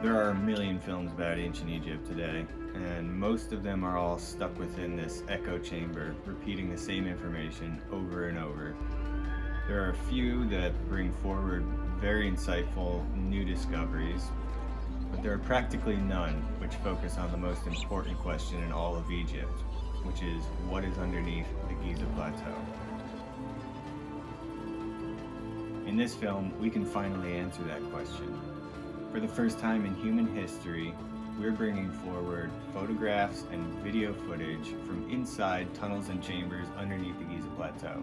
There are a million films about ancient Egypt today, and most of them are all stuck within this echo chamber, repeating the same information over and over. There are a few that bring forward very insightful new discoveries, but there are practically none which focus on the most important question in all of Egypt, which is what is underneath the Giza Plateau. In this film, we can finally answer that question. For the first time in human history, we're bringing forward photographs and video footage from inside tunnels and chambers underneath the Giza Plateau.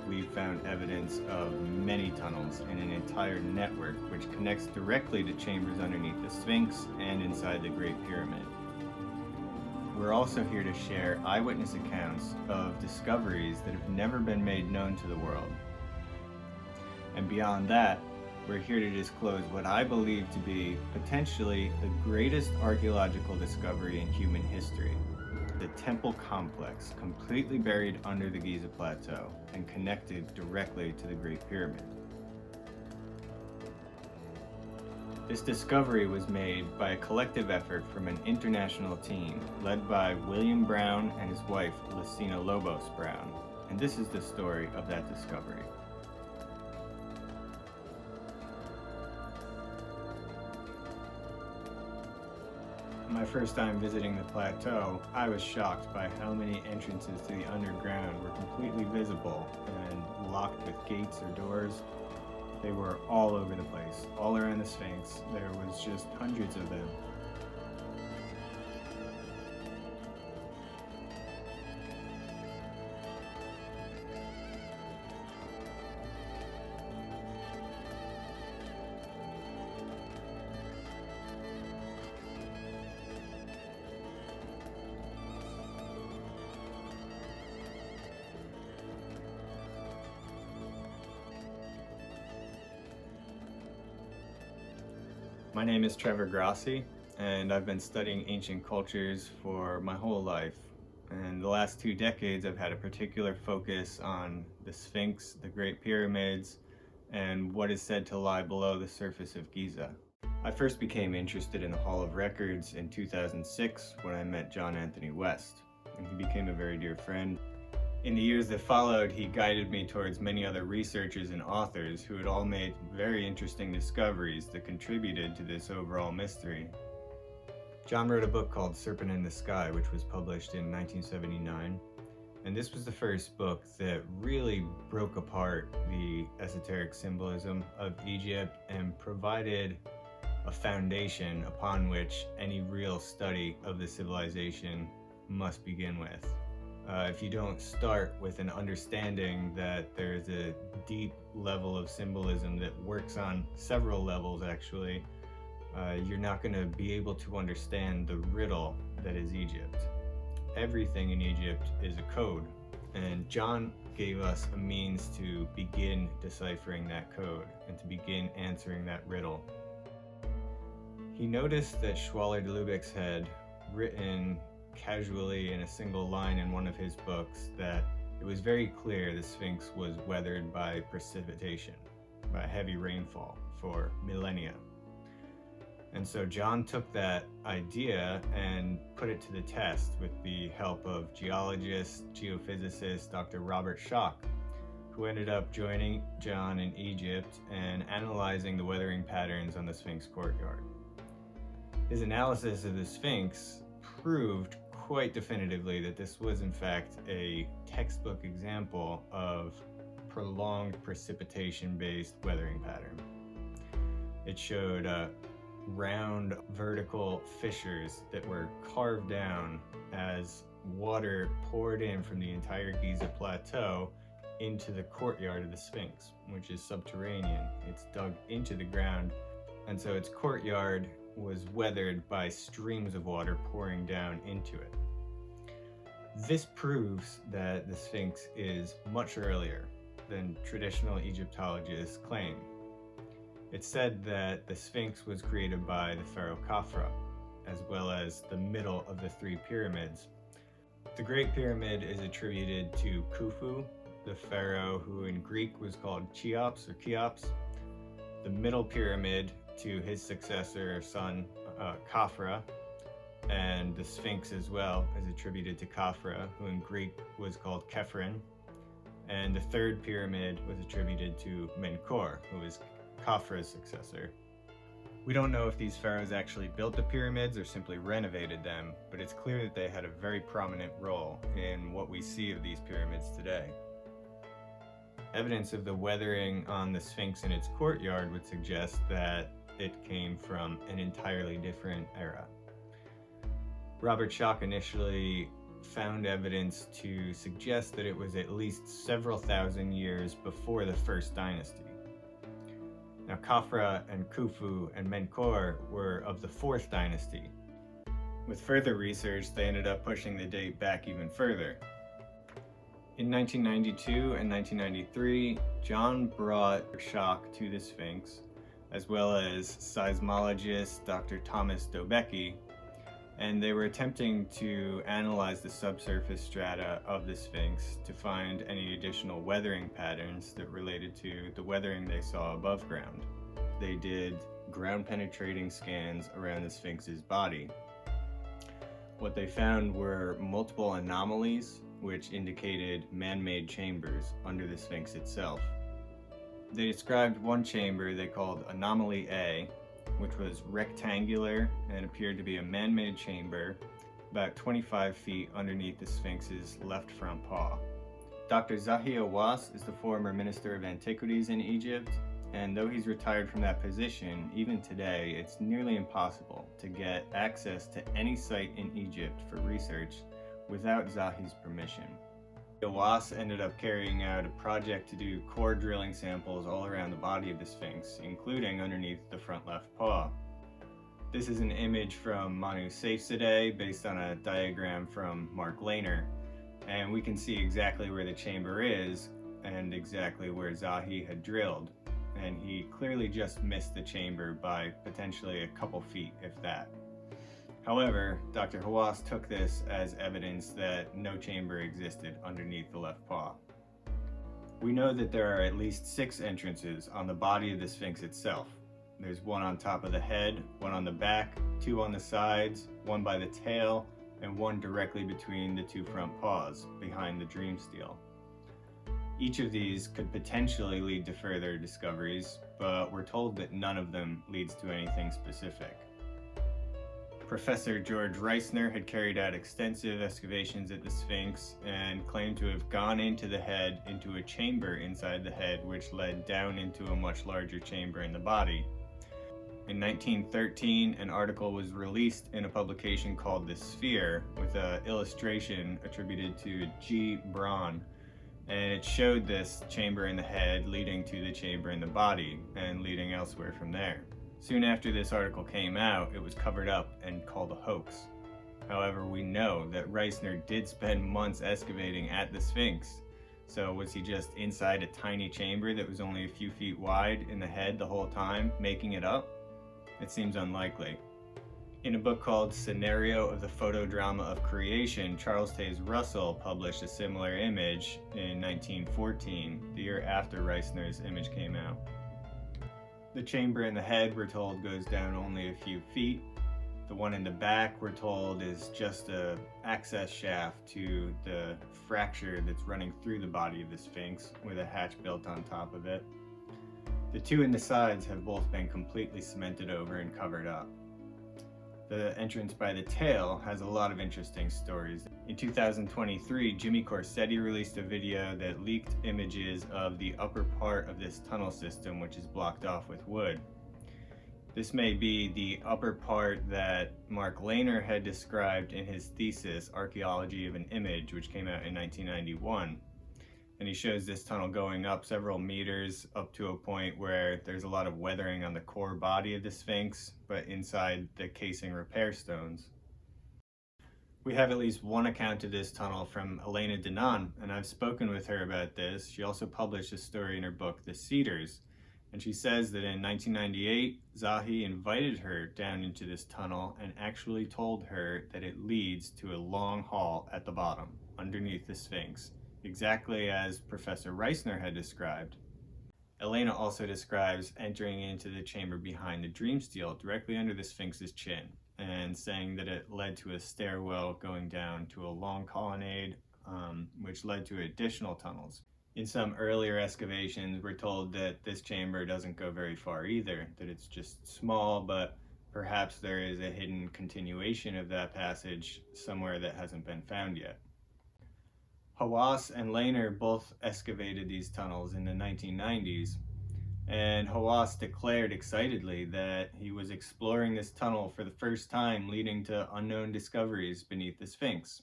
We've found evidence of many tunnels and an entire network which connects directly to chambers underneath the Sphinx and inside the Great Pyramid. We're also here to share eyewitness accounts of discoveries that have never been made known to the world. And beyond that, we're here to disclose what I believe to be potentially the greatest archaeological discovery in human history. The temple complex, completely buried under the Giza Plateau and connected directly to the Great Pyramid. This discovery was made by a collective effort from an international team led by William Brown and his wife, Lucina Lobos Brown. And this is the story of that discovery. My first time visiting the plateau, I was shocked by how many entrances to the underground were completely visible and locked with gates or doors. They were all over the place, all around the Sphinx. There was just hundreds of them. My name is Trevor Grassi, and I've been studying ancient cultures for my whole life. And the last 2 decades I've had a particular focus on the Sphinx, the Great Pyramids, and what is said to lie below the surface of Giza. I first became interested in the Hall of Records in 2006 when I met John Anthony West, and he became a very dear friend. In the years that followed, he guided me towards many other researchers and authors who had all made very interesting discoveries that contributed to this overall mystery. John wrote a book called Serpent in the Sky, which was published in 1979, and this was the first book that really broke apart the esoteric symbolism of Egypt and provided a foundation upon which any real study of the civilization must begin with. If you don't start with an understanding that there's a deep level of symbolism that works on several levels actually, you're not going to be able to understand the riddle that is Egypt. Everything in Egypt is a code, and John gave us a means to begin deciphering that code and to begin answering that riddle. He noticed that Schwaller de Lubeck's had written casually in a single line in one of his books that it was very clear the Sphinx was weathered by precipitation, by heavy rainfall for millennia. And so John took that idea and put it to the test with the help of geologist, geophysicist Dr. Robert Schoch, who ended up joining John in Egypt and analyzing the weathering patterns on the Sphinx courtyard. His analysis of the Sphinx proved quite definitively that this was in fact a textbook example of prolonged precipitation-based weathering pattern. It showed round vertical fissures that were carved down as water poured in from the entire Giza Plateau into the courtyard of the Sphinx, which is subterranean. It's dug into the ground, and so its courtyard was weathered by streams of water pouring down into it. This proves that the Sphinx is much earlier than traditional Egyptologists claim. It's said that the Sphinx was created by the pharaoh Khafra, as well as the middle of the 3 pyramids. The Great Pyramid is attributed to Khufu, the pharaoh who in Greek was called Cheops or Cheops, the middle pyramid to his successor son Khafra, and the Sphinx as well is attributed to Khafra, who in Greek was called Khephren, and the third pyramid was attributed to Menkaure, who is Khafra's successor. We don't know if these pharaohs actually built the pyramids or simply renovated them, but it's clear that they had a very prominent role in what we see of these pyramids today. Evidence of the weathering on the Sphinx in its courtyard would suggest that it came from an entirely different era. Robert Schoch initially found evidence to suggest that it was at least several thousand years before the first dynasty. Now, Khafra and Khufu and Menkaure were of the fourth dynasty. With further research, they ended up pushing the date back even further. In 1992 and 1993, John brought Schoch to the Sphinx, as well as seismologist Dr. Thomas Dobecki, and they were attempting to analyze the subsurface strata of the Sphinx to find any additional weathering patterns that related to the weathering they saw above ground. They did ground-penetrating scans around the Sphinx's body. What they found were multiple anomalies which indicated man-made chambers under the Sphinx itself. They described one chamber they called Anomaly A, which was rectangular and appeared to be a man-made chamber about 25 feet underneath the Sphinx's left front paw. Dr. Zahi Hawass is the former Minister of Antiquities in Egypt, and though he's retired from that position, even today it's nearly impossible to get access to any site in Egypt for research without Zahi's permission. Hawass ended up carrying out a project to do core drilling samples all around the body of the Sphinx, including underneath the front left paw. This is an image from Manu Seyfzadeh based on a diagram from Mark Lehner, and we can see exactly where the chamber is and exactly where Zahi had drilled, and he clearly just missed the chamber by potentially a couple feet, if that. However, Dr. Hawass took this as evidence that no chamber existed underneath the left paw. We know that there are at least 6 entrances on the body of the Sphinx itself. There's one on top of the head, one on the back, 2 on the sides, 1 by the tail, and 1 directly between the 2 front paws, behind the dream stele. Each of these could potentially lead to further discoveries, but we're told that none of them leads to anything specific. Professor George Reisner had carried out extensive excavations at the Sphinx and claimed to have gone into the head into a chamber inside the head which led down into a much larger chamber in the body. In 1913, an article was released in a publication called The Sphere with an illustration attributed to G. Braun, and it showed this chamber in the head leading to the chamber in the body and leading elsewhere from there. Soon after this article came out, it was covered up and called a hoax. However, we know that Reisner did spend months excavating at the Sphinx. So was he just inside a tiny chamber that was only a few feet wide in the head the whole time, making it up? It seems unlikely. In a book called Scenario of the Photodrama of Creation, Charles Taze Russell published a similar image in 1914, the year after Reisner's image came out. The chamber in the head, we're told, goes down only a few feet. The one in the back, we're told, is just an access shaft to the fracture that's running through the body of the Sphinx with a hatch built on top of it. The 2 in the sides have both been completely cemented over and covered up. The entrance by the tail has a lot of interesting stories. In 2023, Jimmy Corsetti released a video that leaked images of the upper part of this tunnel system, which is blocked off with wood. This may be the upper part that Mark Lehner had described in his thesis, Archaeology of an Image, which came out in 1991. And he shows this tunnel going up several meters up to a point where there's a lot of weathering on the core body of the Sphinx, but inside the casing repair stones. We have at least one account of this tunnel from Elena Danaan, and I've spoken with her about this. She also published a story in her book, The Cedars, and she says that in 1998, Zahi invited her down into this tunnel and actually told her that it leads to a long hall at the bottom, underneath the Sphinx. exactly as Professor Reisner had described. Elena also describes entering into the chamber behind the dream stele directly under the Sphinx's chin, and saying that it led to a stairwell going down to a long colonnade, which led to additional tunnels. In some earlier excavations, we're told that this chamber doesn't go very far either, that it's just small, but perhaps there is a hidden continuation of that passage somewhere that hasn't been found yet. Haich and Lehner both excavated these tunnels in the 1990s, and Haich declared excitedly that he was exploring this tunnel for the first time, leading to unknown discoveries beneath the Sphinx.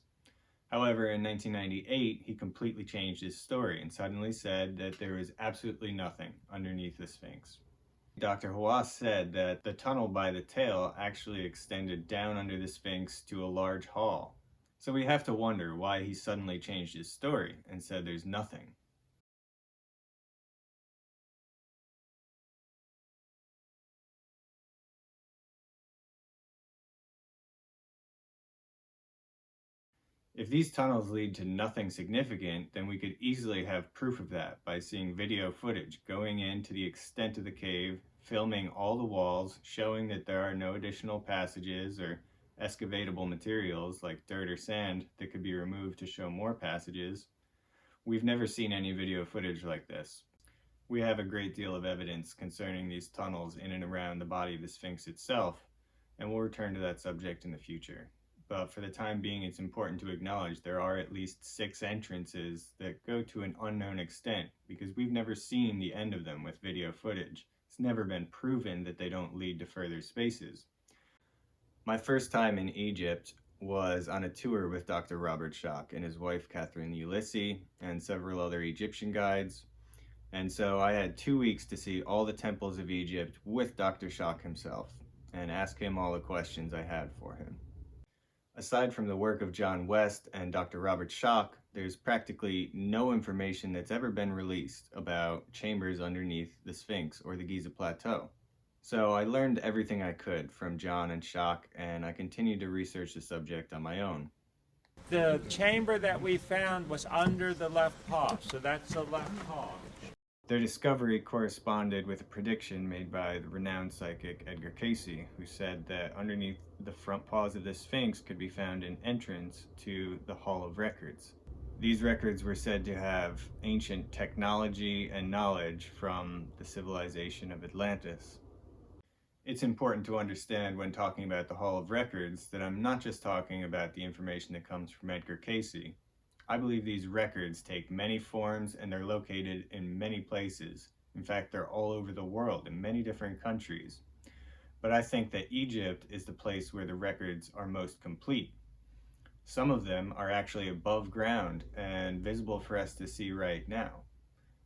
However, in 1998, he completely changed his story and suddenly said that there was absolutely nothing underneath the Sphinx. Dr. Haich said that the tunnel by the tail actually extended down under the Sphinx to a large hall. So we have to wonder why he suddenly changed his story and said there's nothing. If these tunnels lead to nothing significant, then we could easily have proof of that by seeing video footage going into the extent of the cave, filming all the walls, showing that there are no additional passages or excavatable materials like dirt or sand that could be removed to show more passages. We've never seen any video footage like this. We have a great deal of evidence concerning these tunnels in and around the body of the Sphinx itself, and we'll return to that subject in the future. But for the time being, it's important to acknowledge there are at least 6 entrances that go to an unknown extent, because we've never seen the end of them with video footage. It's never been proven that they don't lead to further spaces. My first time in Egypt was on a tour with Dr. Robert Schoch and his wife Catherine Ulysses and several other Egyptian guides. And so I had 2 weeks to see all the temples of Egypt with Dr. Schoch himself and ask him all the questions I had for him. Aside from the work of John West and Dr. Robert Schoch, there's practically no information that's ever been released about chambers underneath the Sphinx or the Giza Plateau. So I learned everything I could from John and Schoch, and I continued to research the subject on my own. The chamber that we found was under the left paw, so that's the left paw. Their discovery corresponded with a prediction made by the renowned psychic Edgar Cayce, who said that underneath the front paws of the Sphinx could be found an entrance to the Hall of Records. These records were said to have ancient technology and knowledge from the civilization of Atlantis. It's important to understand when talking about the Hall of Records that I'm not just talking about the information that comes from Edgar Cayce. I believe these records take many forms and they're located in many places. In fact, they're all over the world in many different countries. But I think that Egypt is the place where the records are most complete. Some of them are actually above ground and visible for us to see right now.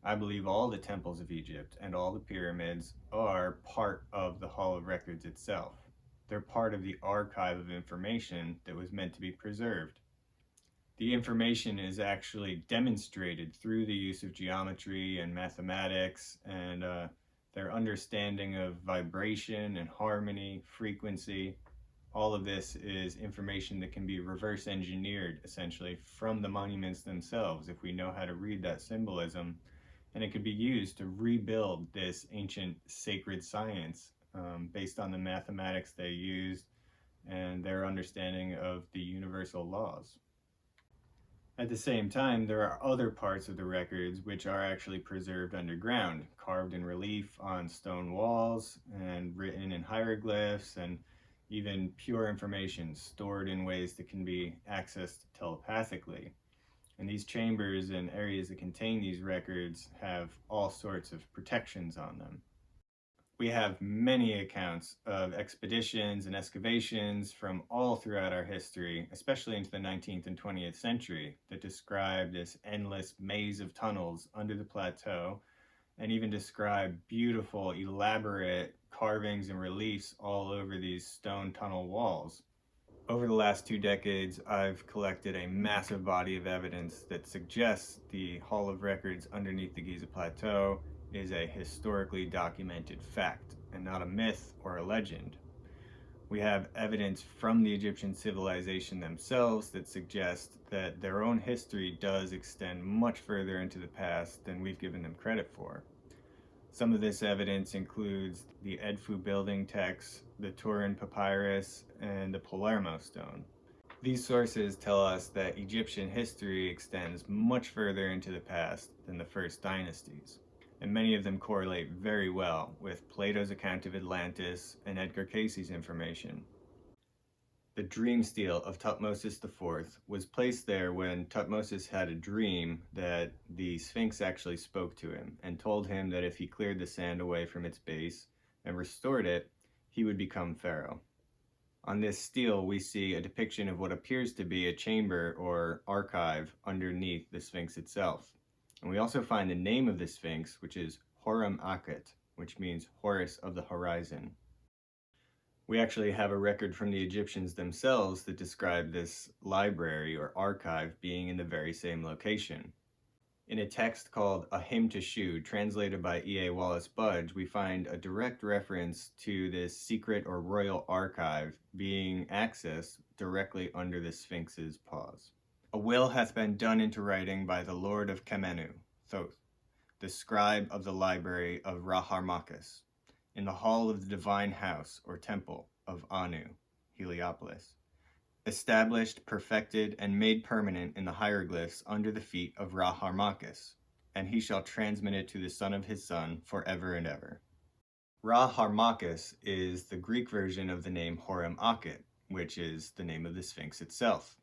I believe all the temples of Egypt and all the pyramids are part of the Hall of Records itself. They're part of the archive of information that was meant to be preserved. The information is actually demonstrated through the use of geometry and mathematics and their understanding of vibration and harmony, frequency. All of this is information that can be reverse engineered essentially from the monuments themselves if we know how to read that symbolism, and it could be used to rebuild this ancient sacred science based on the mathematics they used and their understanding of the universal laws. At the same time, there are other parts of the records which are actually preserved underground, carved in relief on stone walls and written in hieroglyphs, and even pure information stored in ways that can be accessed telepathically. And these chambers and areas that contain these records have all sorts of protections on them. We have many accounts of expeditions and excavations from all throughout our history, especially into the 19th and 20th century, that describe this endless maze of tunnels under the plateau, and even describe beautiful, elaborate carvings and reliefs all over these stone tunnel walls. Over the last 2 decades, I've collected a massive body of evidence that suggests the Hall of Records underneath the Giza Plateau is a historically documented fact and not a myth or a legend. We have evidence from the Egyptian civilization themselves that suggests that their own history does extend much further into the past than we've given them credit for. Some of this evidence includes the Edfu building texts, the Turin papyrus, and the Palermo stone. These sources tell us that Egyptian history extends much further into the past than the first dynasties, and many of them correlate very well with Plato's account of Atlantis and Edgar Cayce's information. The dream stele of Thutmose IV was placed there when Thutmose had a dream that the Sphinx actually spoke to him and told him that if he cleared the sand away from its base and restored it, he would become pharaoh. On this stele, we see a depiction of what appears to be a chamber or archive underneath the Sphinx itself. And we also find the name of the Sphinx, which is Horem Akhet, which means Horus of the Horizon. We actually have a record from the Egyptians themselves that describe this library or archive being in the very same location. In a text called A Hymn to Shu, translated by E.A. Wallace Budge, we find a direct reference to this secret or royal archive being accessed directly under the Sphinx's paws. A will hath been done into writing by the Lord of Kemenu, Thoth, the scribe of the library of Ra-Harmachis, in the hall of the divine house or temple of Anu, Heliopolis, established, perfected, and made permanent in the hieroglyphs under the feet of Ra-Harmachis, and he shall transmit it to the son of his son forever and ever. Ra-Harmachis is the Greek version of the name Horem Akhet, which is the name of the Sphinx itself.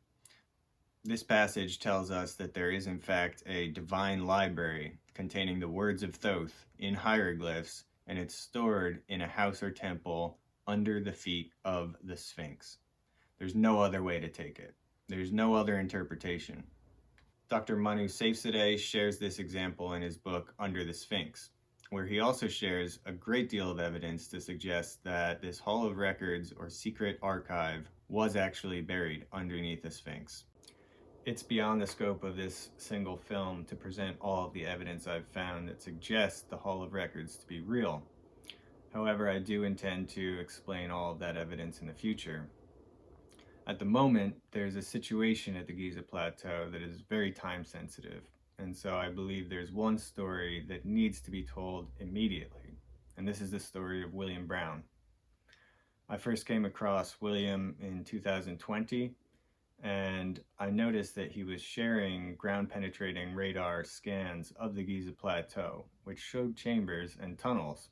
This passage tells us that there is in fact a divine library containing the words of Thoth in hieroglyphs, and it's stored in a house or temple under the feet of the Sphinx. There's no other way to take it. There's no other interpretation. Dr. Manu Seyfzadeh shares this example in his book Under the Sphinx, where he also shares a great deal of evidence to suggest that this Hall of Records or secret archive was actually buried underneath the Sphinx. It's beyond the scope of this single film to present all of the evidence I've found that suggests the Hall of Records to be real. However, I do intend to explain all of that evidence in the future. At the moment, there's a situation at the Giza Plateau that is very time sensitive, and so I believe there's one story that needs to be told immediately, and this is the story of William Brown. I first came across William in 2020, and I noticed that he was sharing ground-penetrating radar scans of the Giza Plateau, which showed chambers and tunnels.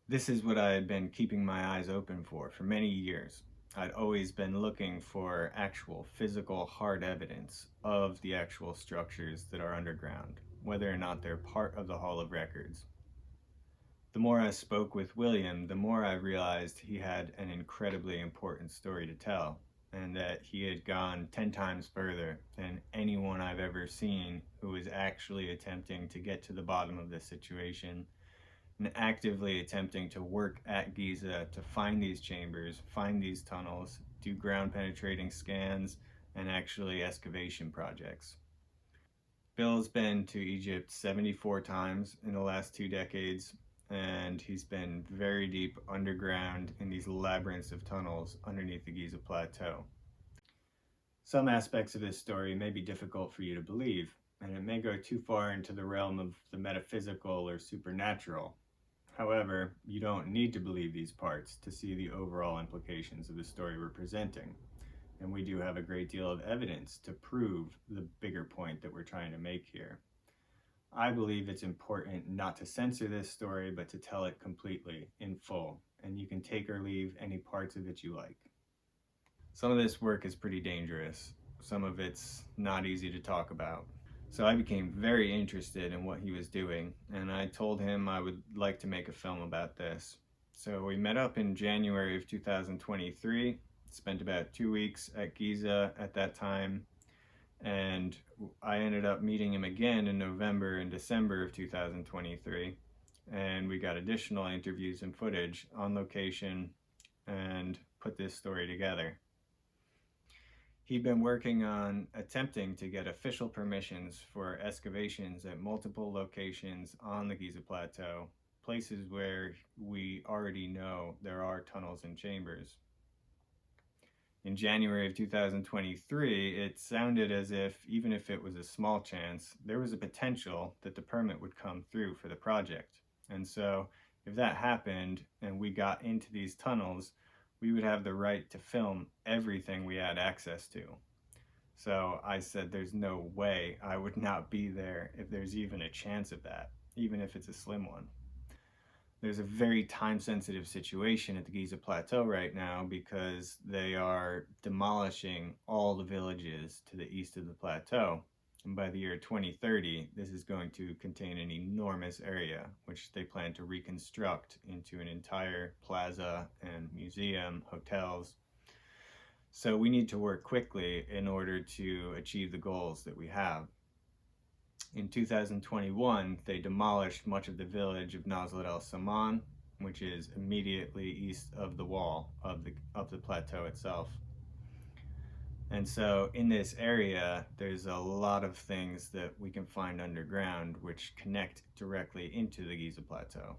This is what I had been keeping my eyes open for many years. I'd always been looking for actual physical hard evidence of the actual structures that are underground, whether or not they're part of the Hall of Records. The more I spoke with William, the more I realized he had an incredibly important story to tell, and that he had gone 10 times further than anyone I've ever seen who was actually attempting to get to the bottom of this situation and actively attempting to work at Giza to find these chambers, find these tunnels, do ground penetrating scans, and actually excavation projects. Bill's been to Egypt 74 times in the last 2 decades, and he's been very deep underground in these labyrinths of tunnels underneath the Giza Plateau. Some aspects of this story may be difficult for you to believe, and it may go too far into the realm of the metaphysical or supernatural. However, you don't need to believe these parts to see the overall implications of the story we're presenting, and we do have a great deal of evidence to prove the bigger point that we're trying to make here. I believe it's important not to censor this story, but to tell it completely, in full, and you can take or leave any parts of it you like. Some of this work is pretty dangerous. Some of it's not easy to talk about. So I became very interested in what he was doing, and I told him I would like to make a film about this. So we met up in January of 2023, spent about 2 weeks at Giza at that time, and I ended up meeting him again in November and December of 2023, and we got additional interviews and footage on location and put this story together. He'd been working on attempting to get official permissions for excavations at multiple locations on the Giza Plateau, places where we already know there are tunnels and chambers. In January of 2023, it sounded as if, even if it was a small chance, there was a potential that the permit would come through for the project. And so if that happened and we got into these tunnels, we would have the right to film everything we had access to. So I said there's no way I would not be there if there's even a chance of that, even if it's a slim one. There's a very time-sensitive situation at the Giza Plateau right now because they are demolishing all the villages to the east of the plateau. And by the year 2030, this is going to contain an enormous area, which they plan to reconstruct into an entire plaza and museum, hotels. So we need to work quickly in order to achieve the goals that we have. In 2021, they demolished much of the village of Nazlet El Saman, which is immediately east of the wall of the plateau itself. And so in this area, there's a lot of things that we can find underground which connect directly into the Giza Plateau.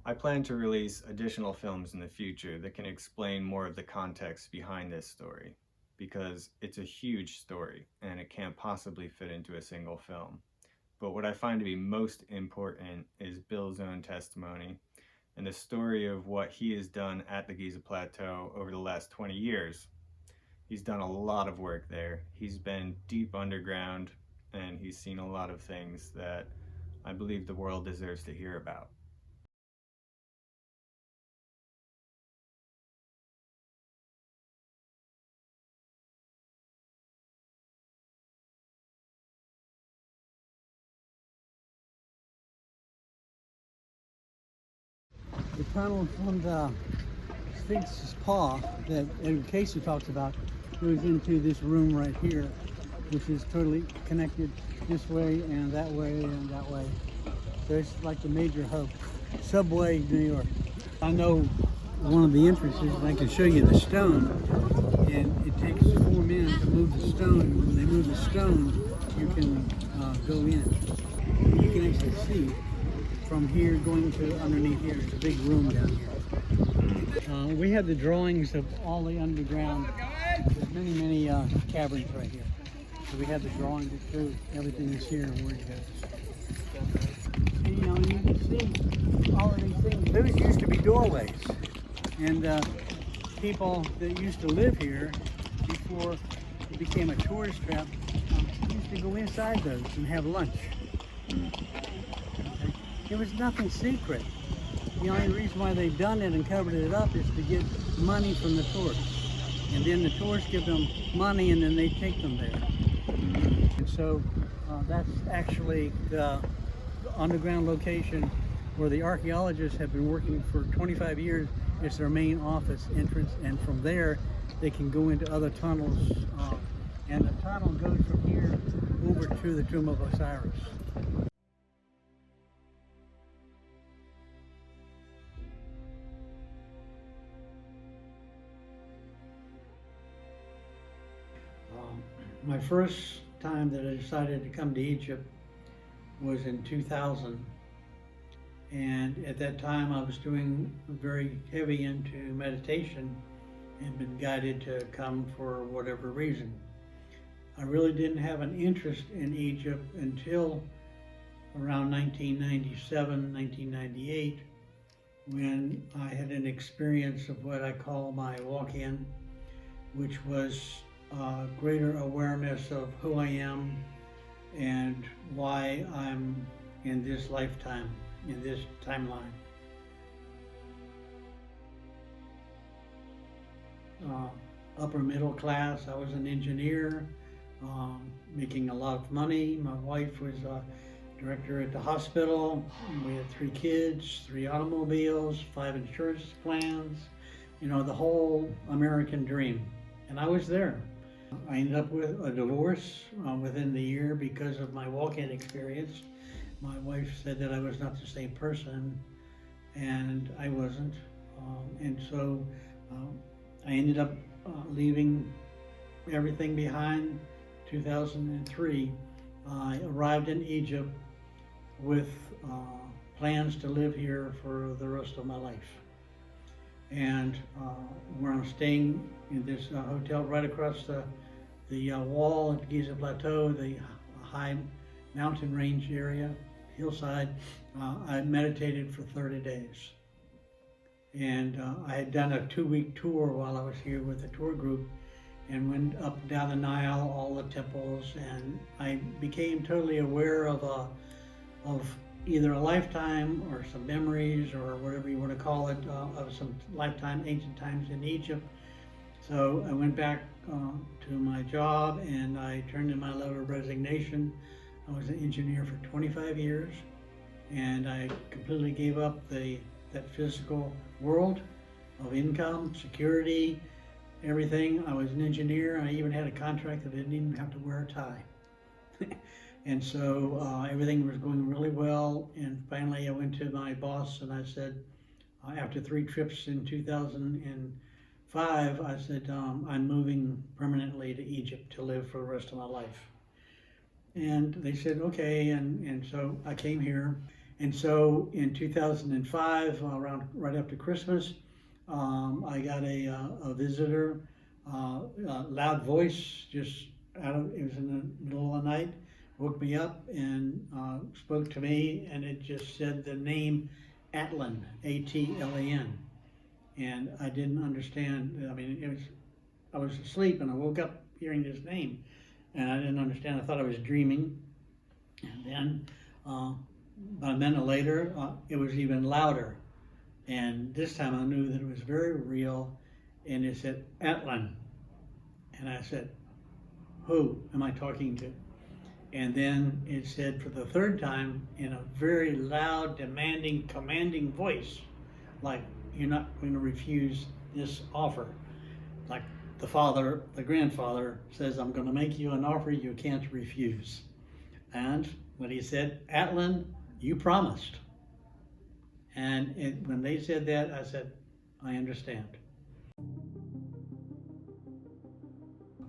I plan to release additional films in the future that can explain more of the context behind this story, because it's a huge story and it can't possibly fit into a single film. But what I find to be most important is Bill's own testimony and the story of what he has done at the Giza Plateau over the last 20 years. He's done a lot of work there. He's been deep underground and he's seen a lot of things that I believe the world deserves to hear about. The tunnel from the Sphinx's paw that Edward Casey talks about goes into this room right here, which is totally connected this way and that way and that way. So it's like the major hub. Subway, New York. I know one of the entrances, and I can show you the stone, and it takes 4 men to move the stone. When they move the stone, you can go in. You can actually see from here going to underneath here. It's a big room down here. We have the drawings of all the underground. There's many caverns right here. So we have the drawings that show everything that's here and where it goes. You know, you can see all of these things. Those used to be doorways. And people that used to live here before it became a tourist trap used to go inside those and have lunch. There was nothing secret. The only reason why they've done it and covered it up is to get money from the tourists. And then the tourists give them money and then they take them there. And so that's actually the underground location where the archaeologists have been working for 25 years. It's their main office entrance, and from there they can go into other tunnels. And the tunnel goes from here over to the tomb of Osiris. My first time that I decided to come to Egypt was in 2000. And at that time I was doing very heavy into meditation and been guided to come for whatever reason. I really didn't have an interest in Egypt until around 1997, 1998, when I had an experience of what I call my walk-in, which was greater awareness of who I am and why I'm in this lifetime, in this timeline. Upper middle class, I was an engineer, making a lot of money. My wife was a director at the hospital. We had 3 kids, 3 automobiles, 5 insurance plans, you know, the whole American dream. And I was there. I ended up with a divorce within the year because of my walk-in experience. My wife said that I was not the same person, and I wasn't. And so I ended up leaving everything behind. 2003, I arrived in Egypt with plans to live here for the rest of my life. And where I'm staying in this hotel right across the wall at Giza Plateau, the high mountain range area, hillside, I meditated for 30 days. And I had done a 2-week tour while I was here with a tour group and went up and down the Nile, all the temples, and I became totally aware of either a lifetime or some memories or whatever you want to call it, of some lifetime, ancient times in Egypt. So I went back to my job and I turned in my letter of resignation. I was an engineer for 25 years and I completely gave up that physical world of income, security, everything. I was an engineer. I even had a contract that I didn't even have to wear a tie. And so everything was going really well. And finally I went to my boss and I said, after 3 trips in 2005, I said, I'm moving permanently to Egypt to live for the rest of my life. And they said, okay. And so I came here. And so in 2005, around right after Christmas, I got a visitor, a loud voice, just it was in the middle of the night, woke me up and spoke to me, and it just said the name Atlan, A-T-L-A-N. And I didn't understand. I mean, I was asleep and I woke up hearing this name and I didn't understand. I thought I was dreaming. And then about a minute later, it was even louder. And this time I knew that it was very real. And it said, Atlan. And I said, who am I talking to? And then it said for the 3rd time in a very loud, demanding, commanding voice, like, you're not going to refuse this offer. Like the grandfather says, I'm going to make you an offer you can't refuse. And when he said, Atlan, you promised. And when they said that, I said, I understand.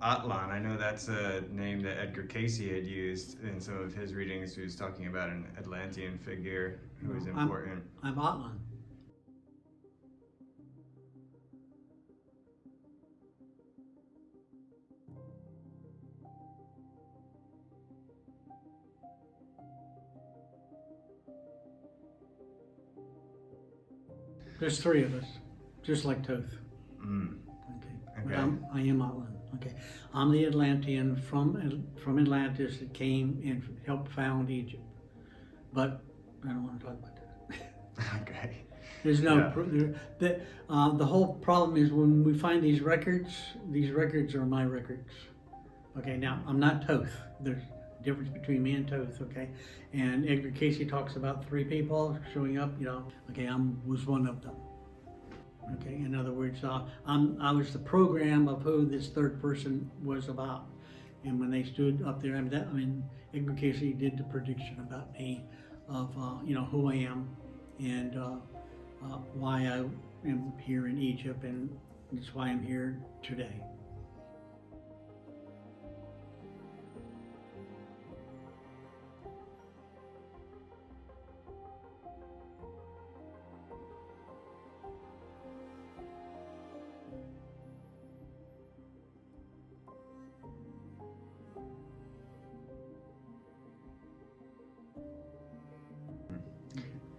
Atlan, I know that's a name that Edgar Casey had used in some of his readings. He was talking about an Atlantean figure who was important. I'm Atlan. There's 3 of us, just like Toth. Mm. Okay. Okay. But I am Atlan. Okay. I'm the Atlantean from Atlantis that came and helped found Egypt. But I don't want to talk about that. Okay. There's no the whole problem is when we find these records are my records. Okay. Now I'm not Toth. There's a difference between me and Toth. Okay. And Edgar Casey talks about 3 people showing up. You know. Okay. Was one of them. Okay, in other words, I was the program of who this 3rd person was about. And when they stood up there, Edgar Casey did the prediction about me of, who I am and why I am here in Egypt, and that's why I'm here today.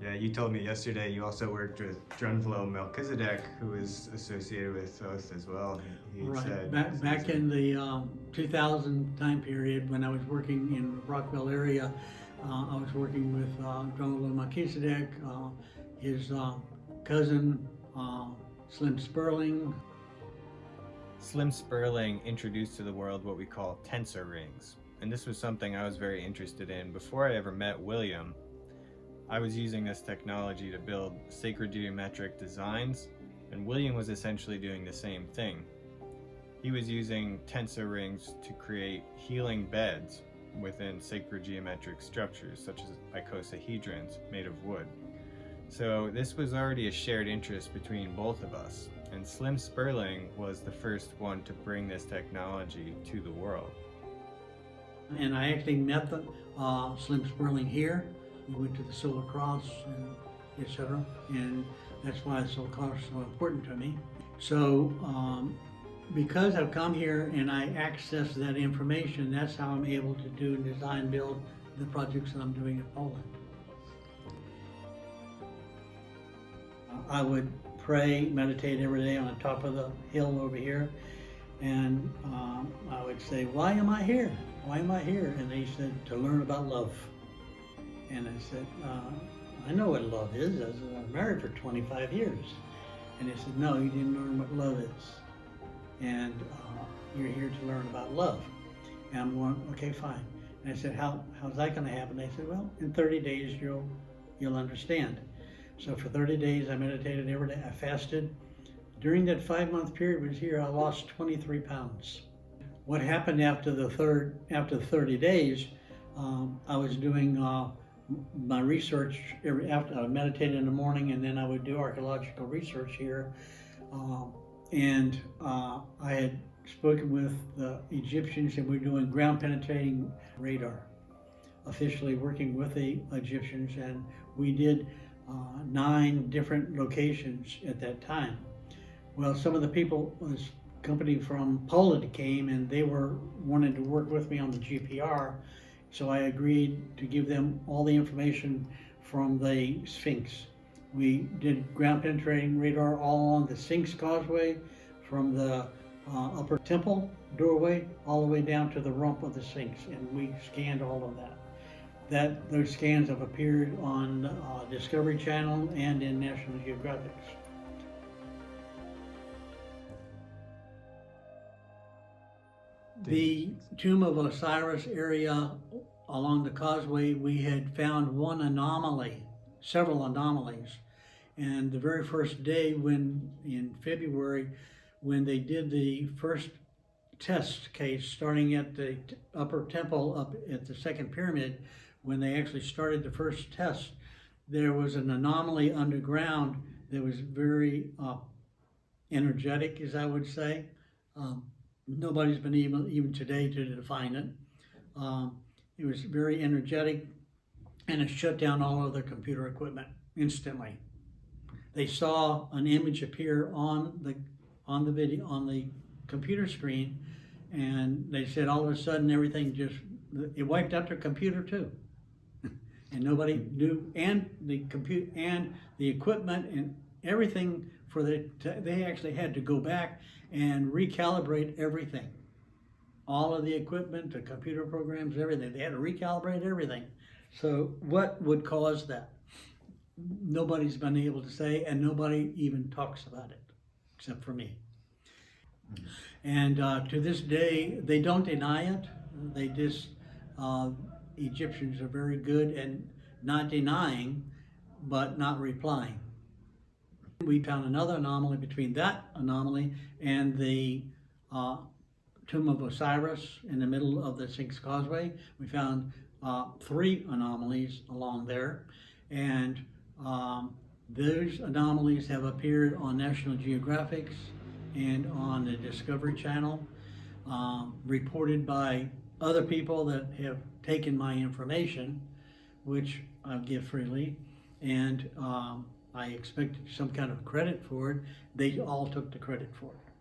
Yeah, you told me yesterday you also worked with Drunvalo Melchizedek, who is associated with Thoth as well. He Right. said Back in the 2000 time period when I was working in the Rockville area, I was working with Drunvalo Melchizedek, his cousin Slim Sperling. Slim Sperling introduced to the world what we call tensor rings. And this was something I was very interested in. Before I ever met William, I was using this technology to build sacred geometric designs, and William was essentially doing the same thing. He was using tensor rings to create healing beds within sacred geometric structures, such as icosahedrons made of wood. So this was already a shared interest between both of us, and Slim Sperling was the first one to bring this technology to the world. And I actually met Slim Sperling here We went to the Solar Cross and etc. And that's why the Solar Cross is so important to me. So because I've come here and I access that information, that's how I'm able to do and design, build the projects that I'm doing in Poland. I would pray, meditate every day on the top of the hill over here, and I would say, why am I here? Why am I here? And he said, to learn about love. And I said, I know what love is. I was married for 25 years. And he said, no, you didn't learn what love is. And you're here to learn about love. And I'm going, okay, fine. And I said, how's that going to happen? They said, well, in 30 days you'll understand. So for 30 days I meditated every day. I fasted. During that 5-month period I was here, I lost 23 pounds. What happened after the 30 days, I was doing my research after I meditated in the morning, and then I would do archaeological research here. And I had spoken with the Egyptians, and we're doing ground penetrating radar, officially working with the Egyptians, and we did 9 different locations at that time. Well, some of the people, this company from Poland came, and they wanted to work with me on the GPR, so I agreed to give them all the information from the Sphinx. We did ground penetrating radar all along the Sphinx causeway, from the upper temple doorway all the way down to the rump of the Sphinx, and we scanned all of that. Those scans have appeared on Discovery Channel and in National Geographic. The Tomb of Osiris area along the causeway, we had found one anomaly, several anomalies. And the very first day in February, when they did the first test case, starting at the upper temple up at the second pyramid, when they actually started the first test, there was an anomaly underground that was very energetic, as I would say. Nobody's been able, even today, to define it. It was very energetic, and it shut down all of their computer equipment instantly. They saw an image appear on the video, on the computer screen, and they said all of a sudden everything it wiped out their computer too. And nobody knew, and the computer and the equipment and everything they actually had to go back and recalibrate everything. All of the equipment, the computer programs, everything. They had to recalibrate everything. So what would cause that? Nobody's been able to say, and nobody even talks about it, except for me. And to this day, they don't deny it. They just, Egyptians are very good at not denying, but not replying. We found another anomaly between that anomaly and the Tomb of Osiris in the middle of the Sphinx Causeway. We found 3 anomalies along there, and those anomalies have appeared on National Geographic and on the Discovery Channel, reported by other people that have taken my information, which I give freely, and I expected some kind of credit for it. They all took the credit for it.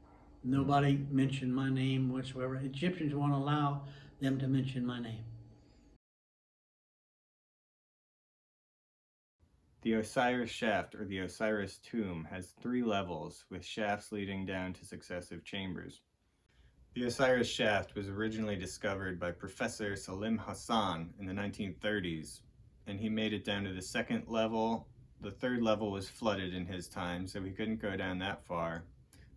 Nobody mentioned my name whatsoever. Egyptians won't allow them to mention my name. The Osiris Shaft, or the Osiris Tomb, has 3 levels, with shafts leading down to successive chambers. The Osiris Shaft was originally discovered by Professor Selim Hassan in the 1930s, and he made it down to the 2nd level. The 3rd level was flooded in his time, so he couldn't go down that far,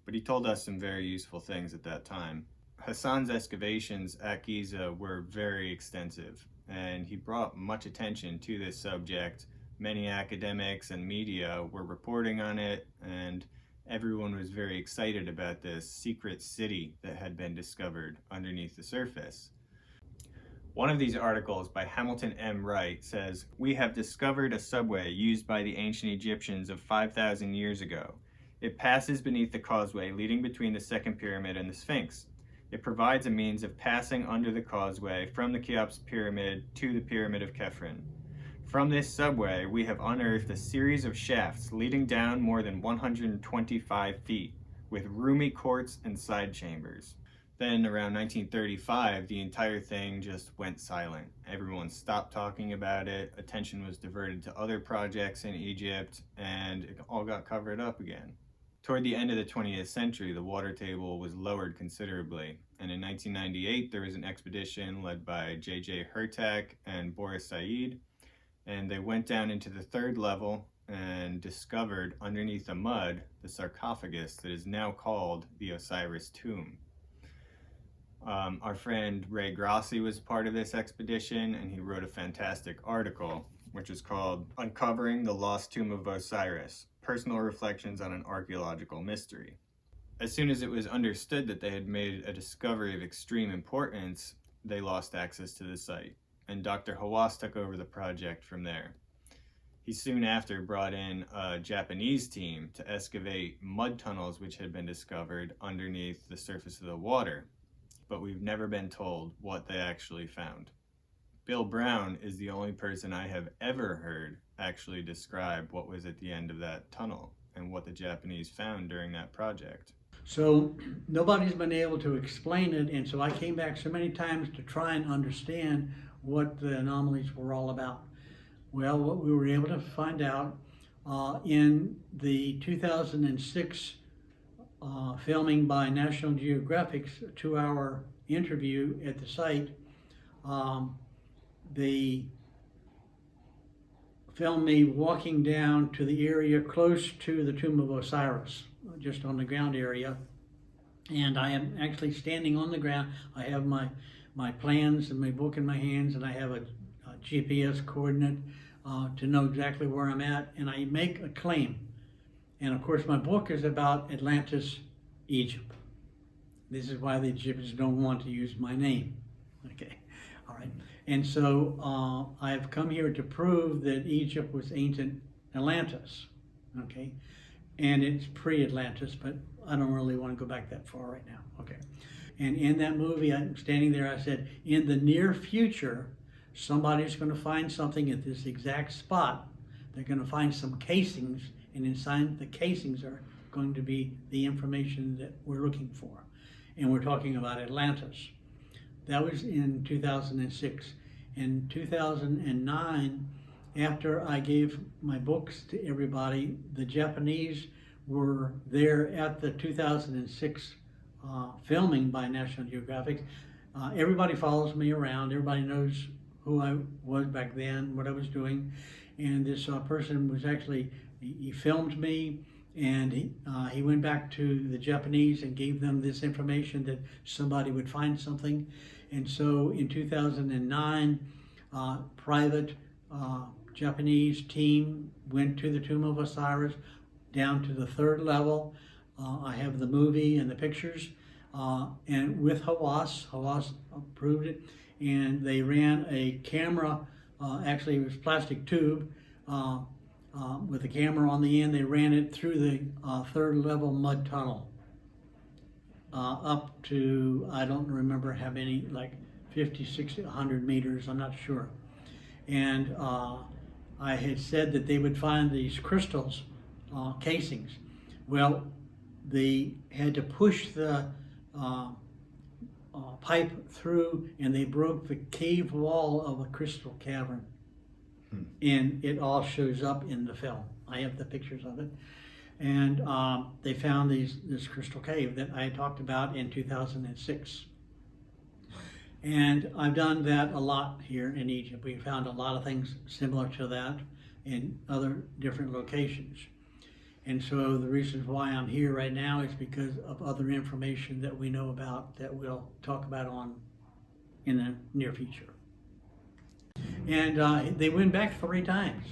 but he told us some very useful things at that time. Hassan's excavations at Giza were very extensive, and he brought much attention to this subject. Many academics and media were reporting on it, and everyone was very excited about this secret city that had been discovered underneath the surface. One of these articles by Hamilton M. Wright says, "We have discovered a subway used by the ancient Egyptians of 5,000 years ago. It passes beneath the causeway leading between the second pyramid and the Sphinx. It provides a means of passing under the causeway from the Cheops pyramid to the pyramid of Khafre. From this subway, we have unearthed a series of shafts leading down more than 125 feet, with roomy courts and side chambers. Then, around 1935, the entire thing just went silent. Everyone stopped talking about it, attention was diverted to other projects in Egypt, and it all got covered up again. Toward the end of the 20th century, the water table was lowered considerably, and in 1998 there was an expedition led by J.J. Hurtak and Boris Said, and they went down into the third level and discovered underneath the mud the sarcophagus that is now called the Osiris Tomb. Our friend Ray Grassi was part of this expedition, and he wrote a fantastic article which is called Uncovering the Lost Tomb of Osiris, Personal Reflections on an Archaeological Mystery. As soon as it was understood that they had made a discovery of extreme importance, they lost access to the site, and Dr. Hawass took over the project from there. He soon after brought in a Japanese team to excavate mud tunnels which had been discovered underneath the surface of the water, but we've never been told what they actually found. Bill Brown is the only person I have ever heard actually describe what was at the end of that tunnel and what the Japanese found during that project. So nobody's been able to explain it, and so I came back so many times to try and understand what the anomalies were all about. Well, what we were able to find out in the 2006 filming by National Geographic's 2-hour interview at the site, they filmed me walking down to the area close to the Tomb of Osiris, just on the ground area. And I am actually standing on the ground. I have my plans and my book in my hands, and I have a GPS coordinate to know exactly where I'm at, and I make a claim. And of course, my book is about Atlantis, Egypt. This is why the Egyptians don't want to use my name. Okay, all right. And so I've come here to prove that Egypt was ancient Atlantis. Okay, and it's pre-Atlantis, but I don't really want to go back that far right now. Okay, and in that movie, I'm standing there. I said, in the near future, somebody's going to find something at this exact spot. They're going to find some casings, and inside the casings are going to be the information that we're looking for. And we're talking about Atlantis. That was in 2006. In 2009, after I gave my books to everybody, the Japanese were there at the 2006 filming by National Geographic. Everybody follows me around. Everybody knows who I was back then, what I was doing. And this person was actually, he filmed me, and he went back to the Japanese and gave them this information that somebody would find something. And so in 2009, private Japanese team went to the Tomb of Osiris, down to the third level. I have the movie and the pictures, and with Hawass approved it, and they ran a camera, actually it was plastic tube, with a camera on the end. They ran it through the third level mud tunnel up to, I don't remember how many, like 50, 60, 100 meters, I'm not sure. And I had said that they would find these crystals, casings. Well, they had to push the pipe through, and they broke the cave wall of a crystal cavern. And it all shows up in the film. I have the pictures of it. And they found this crystal cave that I talked about in 2006. And I've done that a lot here in Egypt. We found a lot of things similar to that in other different locations. And so the reason why I'm here right now is because of other information that we know about that we'll talk about in the near future. And they went back 3 times.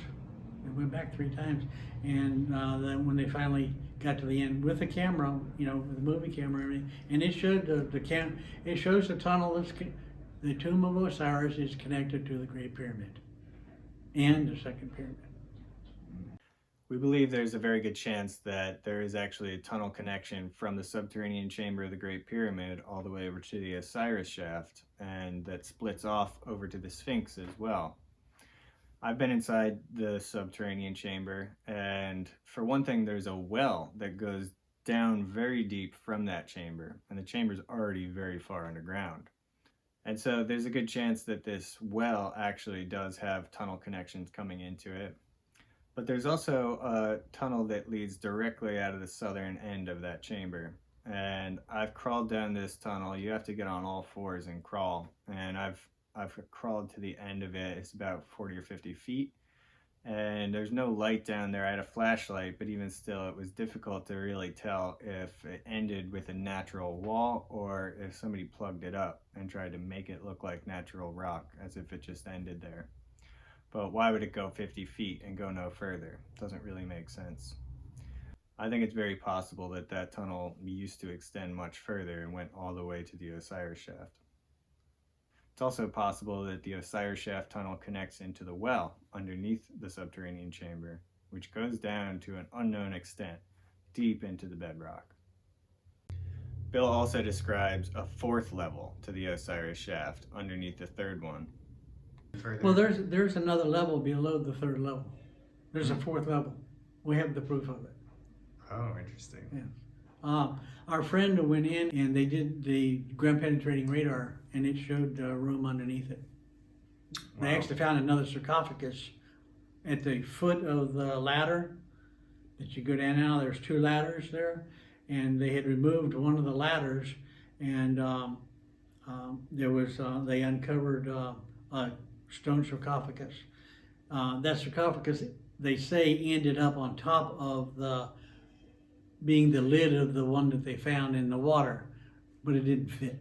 They went back 3 times. And then when they finally got to the end with the camera, you know, with the movie camera and everything, and it showed it shows the tunnel the Tomb of Osiris is connected to the Great Pyramid and the Second Pyramid. We believe there's a very good chance that there is actually a tunnel connection from the subterranean chamber of the Great Pyramid all the way over to the Osiris Shaft, and that splits off over to the Sphinx as well. I've been inside the subterranean chamber, and for one thing, there's a well that goes down very deep from that chamber, and the chamber's already very far underground. And so there's a good chance that this well actually does have tunnel connections coming into it. But there's also a tunnel that leads directly out of the southern end of that chamber. And I've crawled down this tunnel. You have to get on all fours and crawl. And I've crawled to the end of it. It's about 40 or 50 feet. And there's no light down there. I had a flashlight, but even still, it was difficult to really tell if it ended with a natural wall or if somebody plugged it up and tried to make it look like natural rock, as if it just ended there. But why would it go 50 feet and go no further? Doesn't really make sense. I think it's very possible that that tunnel used to extend much further and went all the way to the Osiris Shaft. It's also possible that the Osiris Shaft tunnel connects into the well underneath the subterranean chamber, which goes down to an unknown extent, deep into the bedrock. Bill also describes a fourth level to the Osiris Shaft underneath the third one. Well, there's another level below the third level. There's a fourth level. We have the proof of it. Oh, interesting. Yeah. Our friend went in and they did the ground penetrating radar, and it showed the room underneath it. Wow. They actually found another sarcophagus at the foot of the ladder that you go down now. There's two ladders there, and they had removed one of the ladders, and they uncovered a stone sarcophagus. That sarcophagus, they say, ended up on top of being the lid of the one that they found in the water, but it didn't fit.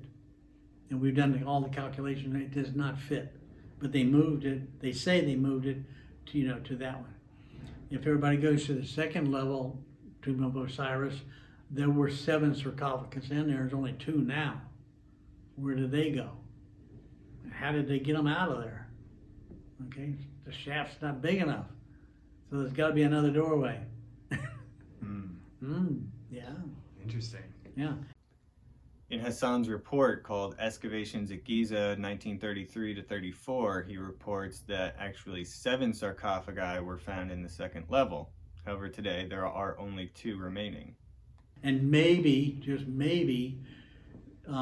And we've done all the calculations, it does not fit. But they moved it, they say they moved it to that one. If everybody goes to the second level, Tomb of Osiris, there were 7 sarcophagus in there, there's only 2 now. Where did they go? How did they get them out of there? Okay, the shaft's not big enough. So there's got to be another doorway. Yeah. Interesting. Yeah. In Hassan's report called Excavations at Giza 1933 to 34, he reports that actually 7 sarcophagi were found in the second level. However, today there are only 2 remaining. And maybe, just maybe, there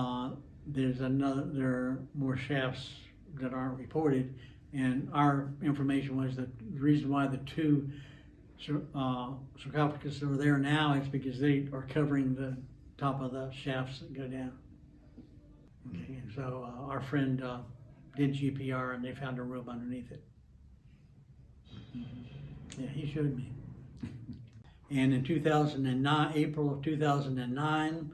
are more shafts that aren't reported, and our information was that the reason why the 2 sarcophagus that are there now is because they are covering the top of the shafts that go down. Okay, and so our friend did GPR and they found a room underneath it. Yeah, he showed me. And in 2009, April of 2009,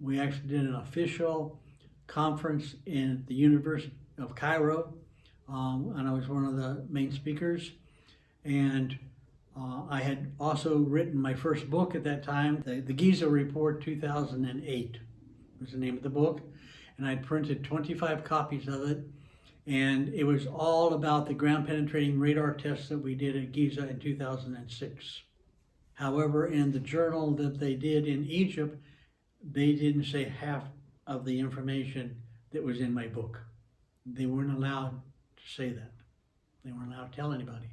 we actually did an official conference in the University of Cairo, and I was one of the main speakers. And I had also written my first book at that time, the Giza Report 2008 was the name of the book. And I printed 25 copies of it. And it was all about the ground penetrating radar tests that we did at Giza in 2006. However, in the journal that they did in Egypt, they didn't say half of the information that was in my book. They weren't allowed to say that. They weren't allowed to tell anybody.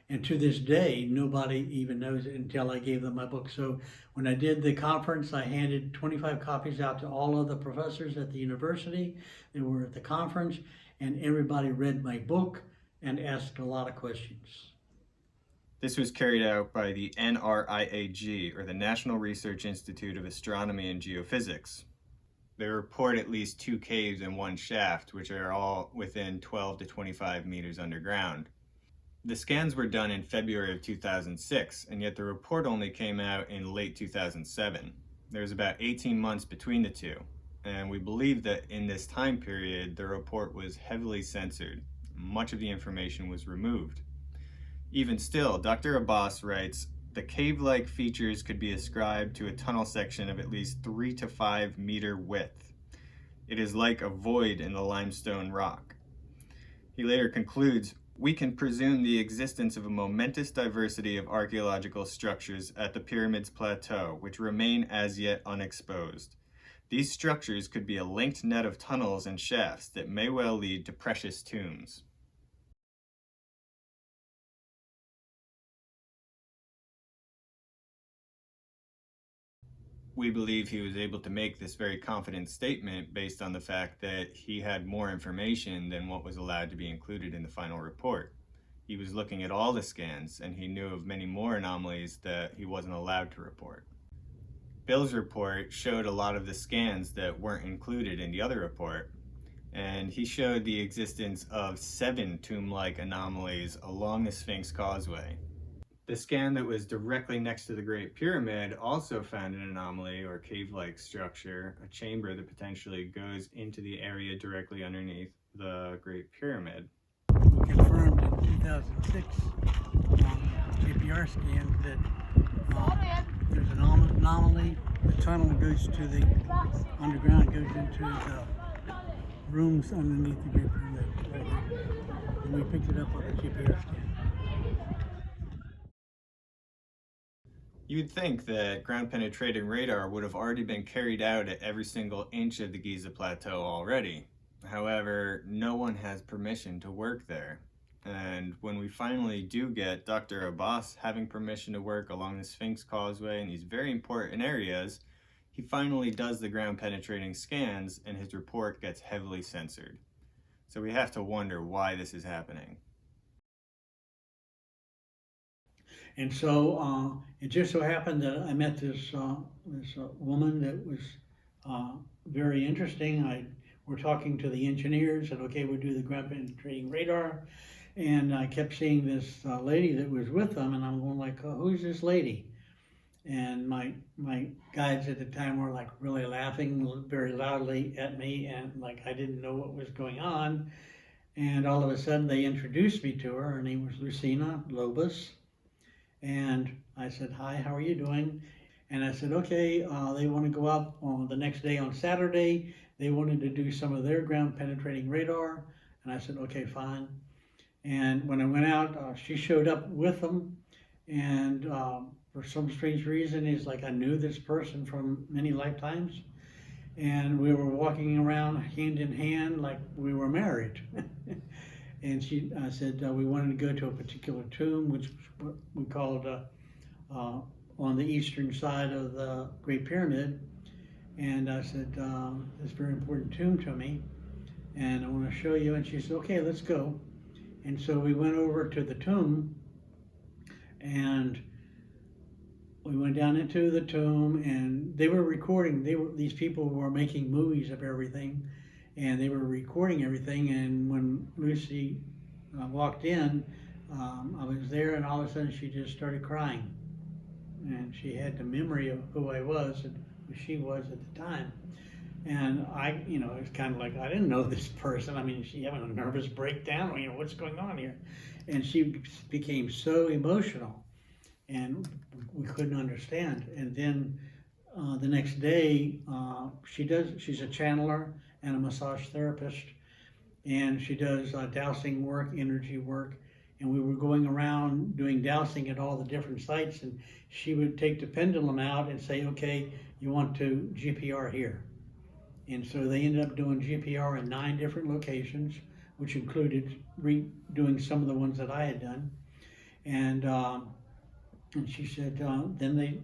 And to this day, nobody even knows it until I gave them my book. So when I did the conference, I handed 25 copies out to all of the professors at the university that were at the conference, and everybody read my book and asked a lot of questions. This was carried out by the NRIAG, or the National Research Institute of Astronomy and Geophysics. They report at least 2 caves and 1 shaft, which are all within 12 to 25 meters underground. The scans were done in February of 2006, and yet the report only came out in late 2007. There was about 18 months between the two, and we believe that in this time period, the report was heavily censored. Much of the information was removed. Even still, Dr. Abbas writes, the cave-like features could be ascribed to a tunnel section of at least 3 to 5 meter width. It is like a void in the limestone rock. He later concludes, we can presume the existence of a momentous diversity of archaeological structures at the pyramid's plateau, which remain as yet unexposed. These structures could be a linked net of tunnels and shafts that may well lead to precious tombs. We believe he was able to make this very confident statement based on the fact that he had more information than what was allowed to be included in the final report. He was looking at all the scans, and he knew of many more anomalies that he wasn't allowed to report. Bill's report showed a lot of the scans that weren't included in the other report, and he showed the existence of 7 tomb-like anomalies along the Sphinx causeway. The scan that was directly next to the Great Pyramid also found an anomaly or cave-like structure, a chamber that potentially goes into the area directly underneath the Great Pyramid. We confirmed in 2006 GPR scans that there's an anomaly. The tunnel goes to the underground, goes into the rooms underneath the Great Pyramid. And we picked it up on the GPR scan. You'd think that ground-penetrating radar would have already been carried out at every single inch of the Giza Plateau already. However, no one has permission to work there. And when we finally do get Dr. Abbas having permission to work along the Sphinx causeway in these very important areas, he finally does the ground-penetrating scans and his report gets heavily censored. So we have to wonder why this is happening. And so it just so happened that I met this woman that was very interesting. We're talking to the engineers, said, okay, we'll do the ground penetrating radar. And I kept seeing this lady that was with them, and I'm going like, who's this lady? And my guides at the time were like really laughing very loudly at me, and like I didn't know what was going on. And all of a sudden they introduced me to her. Her name was Lucina Lobus. And I said, hi, how are you doing? And I said, okay, they want to go up on the next day on Saturday. They wanted to do some of their ground penetrating radar. And I said, okay, fine. And when I went out, she showed up with them. And for some strange reason, it's like I knew this person from many lifetimes. And we were walking around hand in hand like we were married. And I said we wanted to go to a particular tomb, which we called on the eastern side of the Great Pyramid. And I said, it's a very important tomb to me, and I want to show you. And she said, okay, let's go. And so we went over to the tomb, and we went down into the tomb, and they were recording. These people were making movies of everything, and they were recording everything. And when Lucy walked in, I was there, and all of a sudden she just started crying. And she had the memory of who I was and who she was at the time. And I, it's kind of like, I didn't know this person. I mean, she having a nervous breakdown, what's going on here? And she became so emotional, and we couldn't understand. And then the next day, she's a channeler and a massage therapist, and she does dowsing work, energy work. And we were going around doing dowsing at all the different sites, and she would take the pendulum out and say, okay, you want to GPR here. And so they ended up doing GPR in 9 different locations, which included redoing some of the ones that I had done. And she said, then they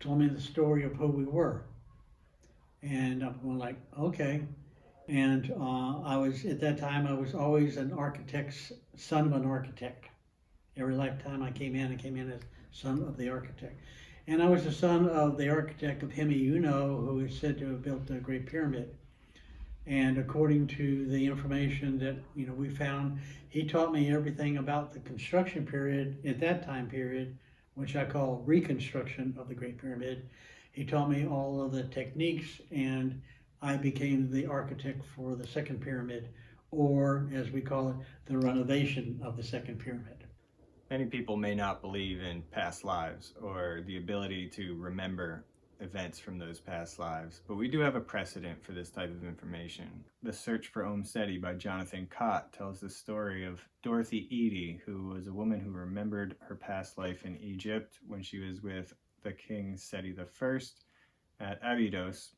told me the story of who we were. And I'm going like, okay. And at that time, I was always an architect's son of an architect. Every lifetime I came in as son of the architect. And I was the son of the architect of Hemi-Uno, who is said to have built the Great Pyramid. And according to the information that we found, he taught me everything about the construction period at that time period, which I call reconstruction of the Great Pyramid. He taught me all of the techniques, and I became the architect for the second pyramid, or as we call it, the renovation of the second pyramid. Many people may not believe in past lives or the ability to remember events from those past lives, but we do have a precedent for this type of information. The Search for Sety by Jonathon Cott tells the story of Dorothy Eady, who was a woman who remembered her past life in Egypt when she was with the king Sety I at Abydos.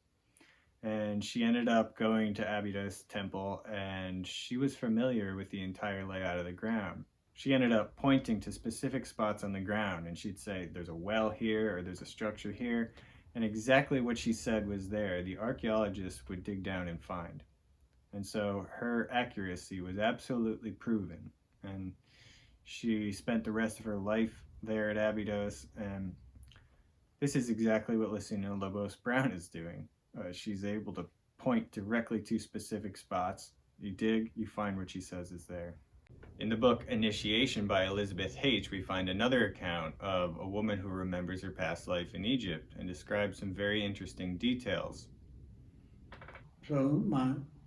And she ended up going to Abydos temple, and she was familiar with the entire layout of the ground. She ended up pointing to specific spots on the ground, and she'd say, there's a well here, or there's a structure here. And exactly what she said was there, the archaeologist would dig down and find. And so her accuracy was absolutely proven. And she spent the rest of her life there at Abydos, and this is exactly what Lucina Lobos Brown is doing. She's able to point directly to specific spots. You dig, you find what she says is there. In the book Initiation by Elizabeth Haich, we find another account of a woman who remembers her past life in Egypt and describes some very interesting details. So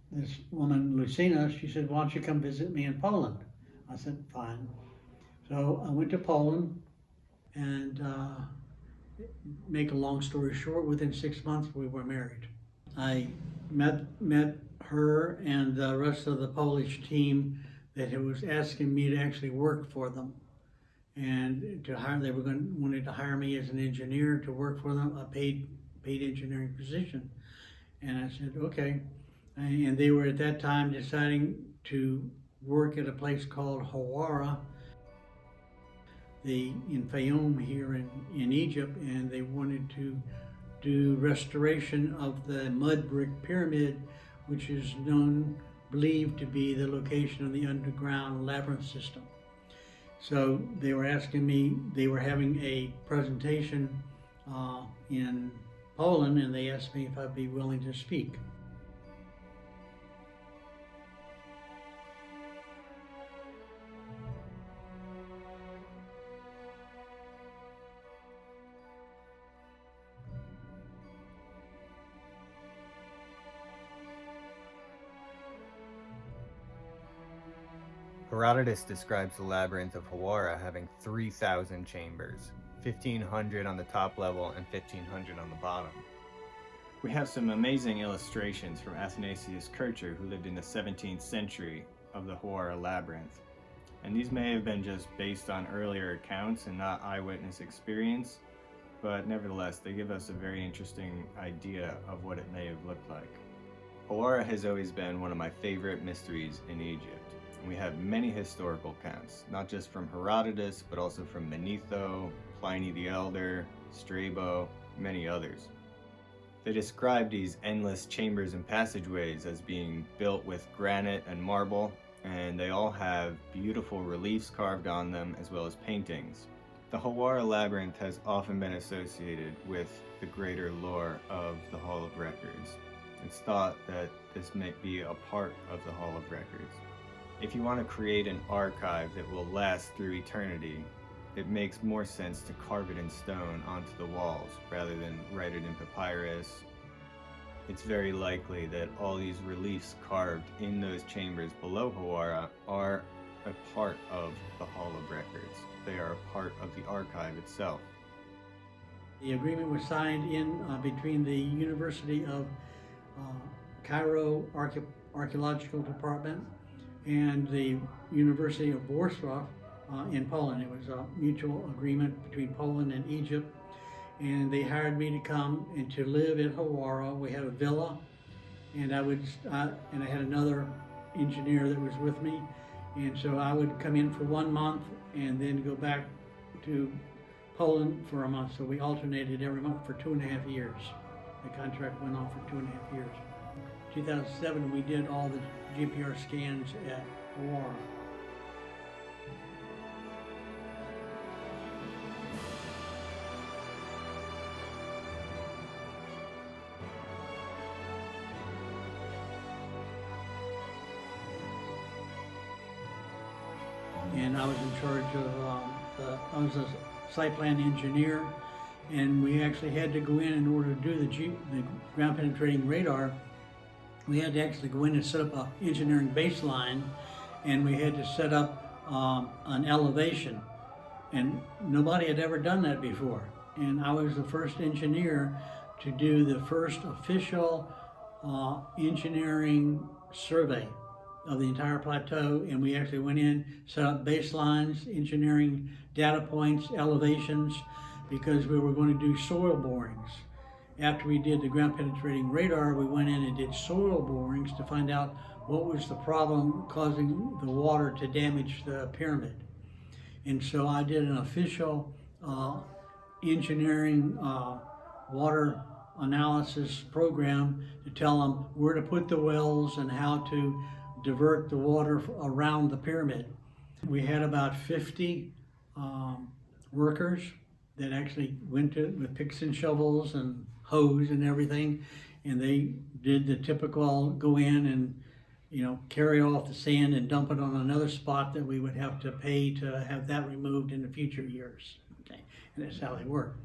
this woman, Lucina, she said, why don't you come visit me in Poland? I said, fine. So I went to Poland, and make a long story short, within 6 months we were married. I met her and the rest of the Polish team that was asking me to actually work for them, and to hire. They wanted to hire me as an engineer to work for them, a paid engineering position. And I said, okay. And they were at that time deciding to work at a place called Hawara, in Fayoum here in Egypt, and they wanted to do restoration of the mud brick pyramid, which is believed to be the location of the underground labyrinth system. So they were asking me, they were having a presentation in Poland, and they asked me if I'd be willing to speak. Herodotus describes the Labyrinth of Hawara having 3,000 chambers, 1,500 on the top level and 1,500 on the bottom. We have some amazing illustrations from Athanasius Kircher, who lived in the 17th century, of the Hawara Labyrinth. And these may have been just based on earlier accounts and not eyewitness experience, but nevertheless, they give us a very interesting idea of what it may have looked like. Hawara has always been one of my favorite mysteries in Egypt. We have many historical accounts, not just from Herodotus, but also from Manetho, Pliny the Elder, Strabo, many others. They describe these endless chambers and passageways as being built with granite and marble, and they all have beautiful reliefs carved on them as well as paintings. The Hawara Labyrinth has often been associated with the greater lore of the Hall of Records. It's thought that this may be a part of the Hall of Records. If you want to create an archive that will last through eternity, it makes more sense to carve it in stone onto the walls rather than write it in papyrus. It's very likely that all these reliefs carved in those chambers below Hawara are a part of the Hall of Records. They are a part of the archive itself. The agreement was signed between the University of Cairo Archaeological Department and the University of Warsaw in Poland. It was a mutual agreement between Poland and Egypt, and they hired me to come and to live at Hawara. We had a villa, and I had another engineer that was with me, and so I would come in for 1 month and then go back to Poland for a month. So we alternated every month for 2.5 years. The contract went on for 2.5 years. 2007, we did all the GPR scans at Hawara. And I was in charge of, I was a site plan engineer, and we actually had to go in order to do the ground penetrating radar. We had to actually go in and set up an engineering baseline, and we had to set up an elevation. And nobody had ever done that before. And I was the first engineer to do the first official engineering survey of the entire plateau. And we actually went in, set up baselines, engineering data points, elevations, because we were going to do soil borings. After we did the ground penetrating radar, we went in and did soil borings to find out what was the problem causing the water to damage the pyramid. And so I did an official engineering water analysis program to tell them where to put the wells and how to divert the water around the pyramid. We had about 50 workers that actually went to with picks and shovels and hose and everything, and they did the typical go in and carry off the sand and dump it on another spot that we would have to pay to have that removed in the future years. Okay, and that's how they work.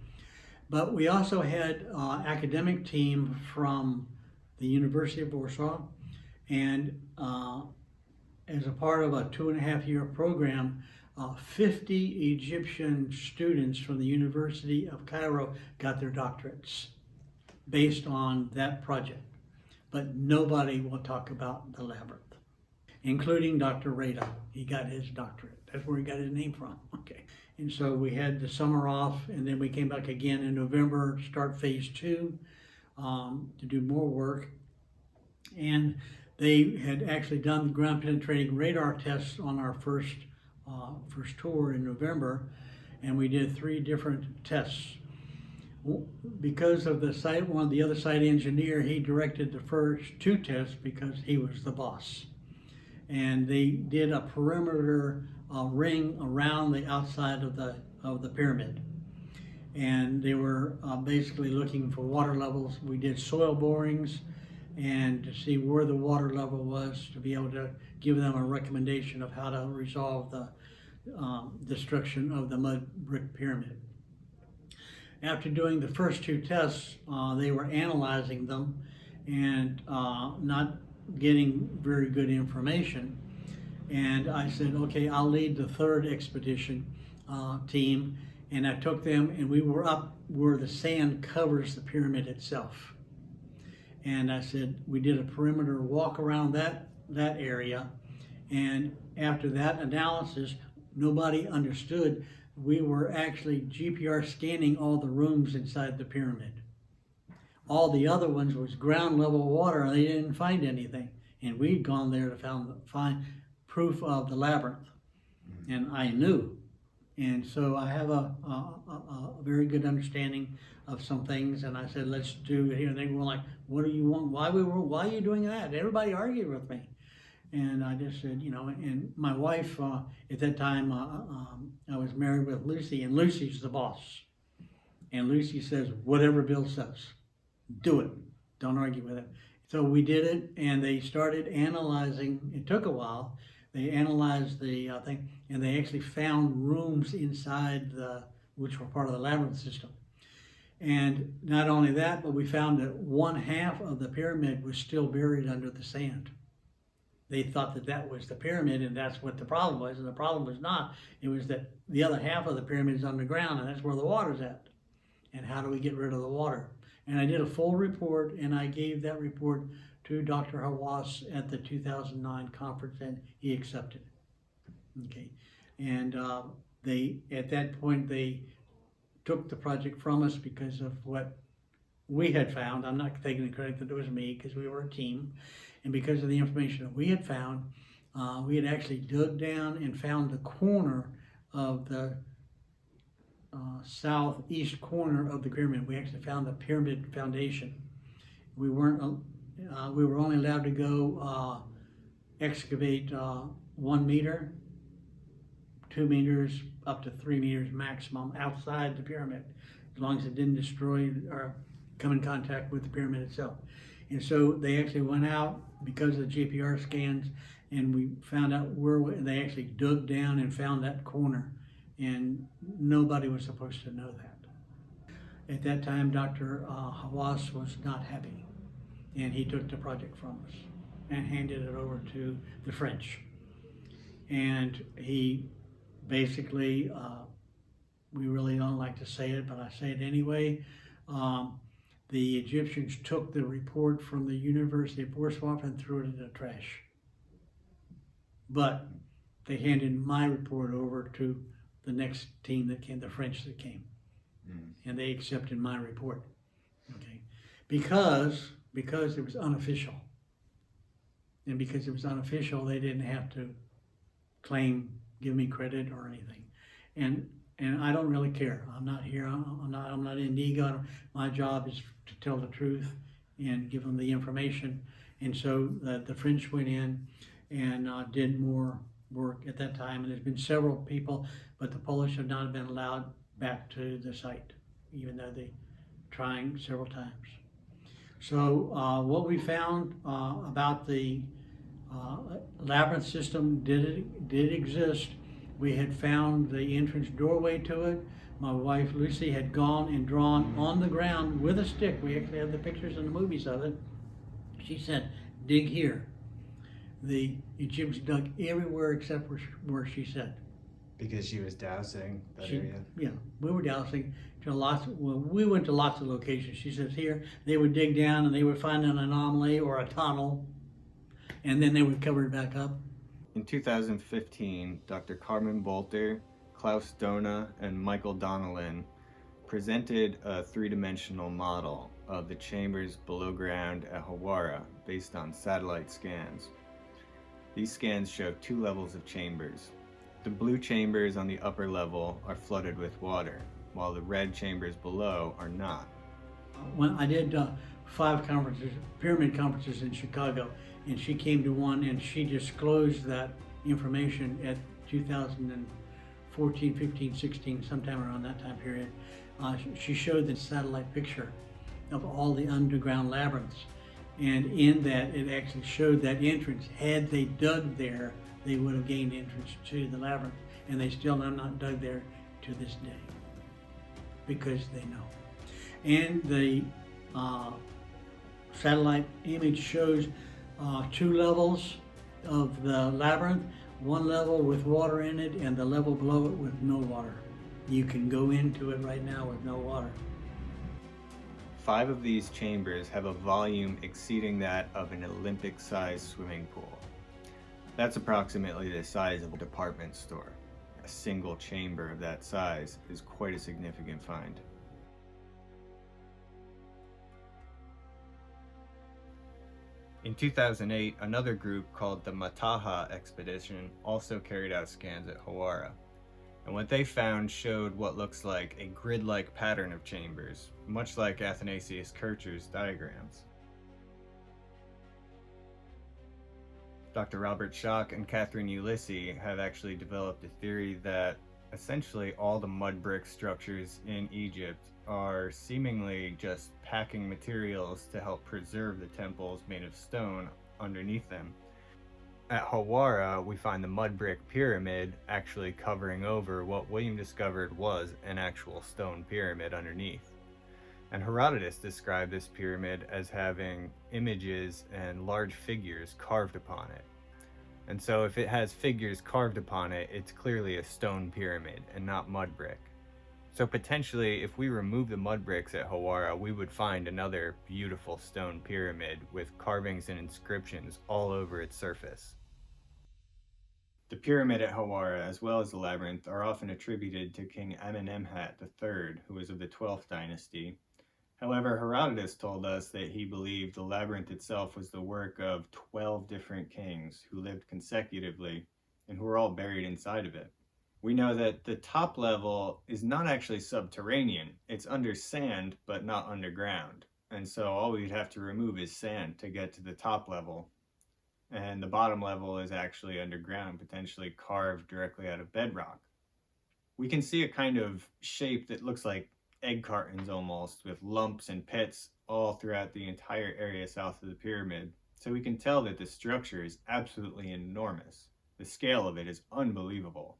But we also had an academic team from the University of Warsaw, and as a part of a 2.5-year program, 50 Egyptian students from the University of Cairo got their doctorates based on that project. But nobody will talk about the labyrinth, including Dr. Rada. He got his doctorate. That's where he got his name from. Okay. And so we had the summer off, and then we came back again in November to start phase 2 to do more work. And they had actually done ground penetrating radar tests on our first tour in November, and we did 3 different tests. Because of the site, one of the other site engineer, he directed the first 2 tests because he was the boss. And they did a perimeter ring around the outside of the pyramid. And they were basically looking for water levels. We did soil borings and to see where the water level was to be able to give them a recommendation of how to resolve the destruction of the mud brick pyramid. After doing the first 2 tests, they were analyzing them and not getting very good information. And I said, okay, I'll lead the 3rd expedition team. And I took them, and we were up where the sand covers the pyramid itself. And I said, we did a perimeter walk around that area. And after that analysis, nobody understood. We were actually GPR scanning all the rooms inside the pyramid. All the other ones was ground level water, and they didn't find anything. And we'd gone there to find proof of the labyrinth. And I knew. And so I have a very good understanding of some things, and I said, let's do it here. And they were like, what do you want? Why are you doing that? Everybody argued with me. And I just said, and my wife, at that time, I was married with Lucy, and Lucy's the boss. And Lucy says, whatever Bill says, do it. Don't argue with it. So we did it, and they started analyzing. It took a while. They analyzed the thing, and they actually found rooms inside which were part of the labyrinth system. And not only that, but we found that 1/2 of the pyramid was still buried under the sand. They thought that was the pyramid, and that's what the problem was. And the problem was not. It was that the other half of the pyramid is underground, and that's where the water's at. And how do we get rid of the water? And I did a full report, and I gave that report to Dr. Hawass at the 2009 conference, and he accepted it. Okay. And at that point, they took the project from us because of what we had found. I'm not taking the credit that it was me, because we were a team. And because of the information that we had found, we had actually dug down and found the corner of the southeast corner of the pyramid. We actually found the pyramid foundation. We were only allowed to go excavate 1 meter, 2 meters, up to 3 meters maximum outside the pyramid, as long as it didn't destroy or come in contact with the pyramid itself. And so they actually went out because of the GPR scans, and we found out where they actually dug down and found that corner, and nobody was supposed to know that. At that time, Dr. Hawass was not happy, and he took the project from us and handed it over to the French. And he basically, we really don't like to say it, but I say it anyway, the Egyptians took the report from the University of Warsaw and threw it in the trash. But they handed my report over to the next team that came, the French that came. And they accepted my report. Okay. Because it was unofficial. And because it was unofficial, they didn't have to give me credit or anything. And And I don't really care. I'm not here. I'm not in ego. My job is to tell the truth and give them the information. And so the French went in and did more work at that time. And there's been several people, but the Polish have not been allowed back to the site, even though they trying several times. So what we found about the labyrinth system did exist. We had found the entrance doorway to it. My wife Lucy had gone and drawn on the ground with a stick. We actually have the pictures and the movies of it. She said, dig here. The Egyptians dug everywhere except where she said. Because she was dowsing that area? Yeah, we were dowsing to we went to lots of locations. She says here, they would dig down and they would find an anomaly or a tunnel, and then they would cover it back up. In 2015, Dr. Carmen Bolter, Klaus Dona, and Michael Donnellan presented a three-dimensional model of the chambers below ground at Hawara based on satellite scans. These scans show two levels of chambers. The blue chambers on the upper level are flooded with water, while the red chambers below are not. When I did 5 conferences, pyramid conferences in Chicago, and she came to one and she disclosed that information at 2014, 15, 16, sometime around that time period. She showed the satellite picture of all the underground labyrinths. And in that, it actually showed that entrance. Had they dug there, they would have gained entrance to the labyrinth. And they still have not dug there to this day, because they know. And the satellite image shows 2 levels of the labyrinth, one level with water in it and the level below it with no water. You can go into it right now with no water. 5 of these chambers have a volume exceeding that of an Olympic-sized swimming pool. That's approximately the size of a department store. A single chamber of that size is quite a significant find. In 2008, another group called the Mataha Expedition also carried out scans at Hawara. And what they found showed what looks like a grid-like pattern of chambers, much like Athanasius Kircher's diagrams. Dr. Robert Schoch and Catherine Ulysses have actually developed a theory that essentially all the mud brick structures in Egypt are seemingly just packing materials to help preserve the temples made of stone underneath them. At Hawara, we find the mud brick pyramid actually covering over what William discovered was an actual stone pyramid underneath. And Herodotus described this pyramid as having images and large figures carved upon it. And so if it has figures carved upon it, it's clearly a stone pyramid and not mud brick. So potentially, if we remove the mud bricks at Hawara, we would find another beautiful stone pyramid with carvings and inscriptions all over its surface. The pyramid at Hawara, as well as the labyrinth, are often attributed to King Amenemhat III, who was of the 12th dynasty. However, Herodotus told us that he believed the labyrinth itself was the work of 12 different kings who lived consecutively and who were all buried inside of it. We know that the top level is not actually subterranean. It's under sand, but not underground. And so all we'd have to remove is sand to get to the top level. And the bottom level is actually underground, potentially carved directly out of bedrock. We can see a kind of shape that looks like egg cartons almost, with lumps and pits all throughout the entire area south of the pyramid. So we can tell that the structure is absolutely enormous. The scale of it is unbelievable.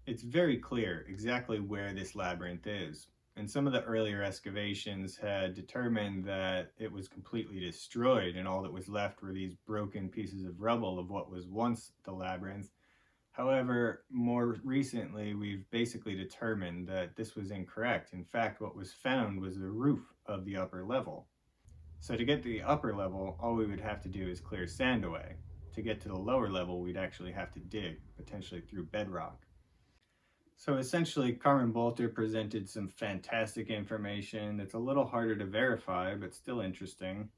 It's very clear exactly where this labyrinth is, and some of the earlier excavations had determined that it was completely destroyed and all that was left were these broken pieces of rubble of what was once the labyrinth. However, more recently we've basically determined that this was incorrect. In fact, what was found was the roof of the upper level. So to get to the upper level, all we would have to do is clear sand away. To get to the lower level, we'd actually have to dig, potentially through bedrock. So essentially, Carmen Bolter presented some fantastic information that's a little harder to verify, but still interesting.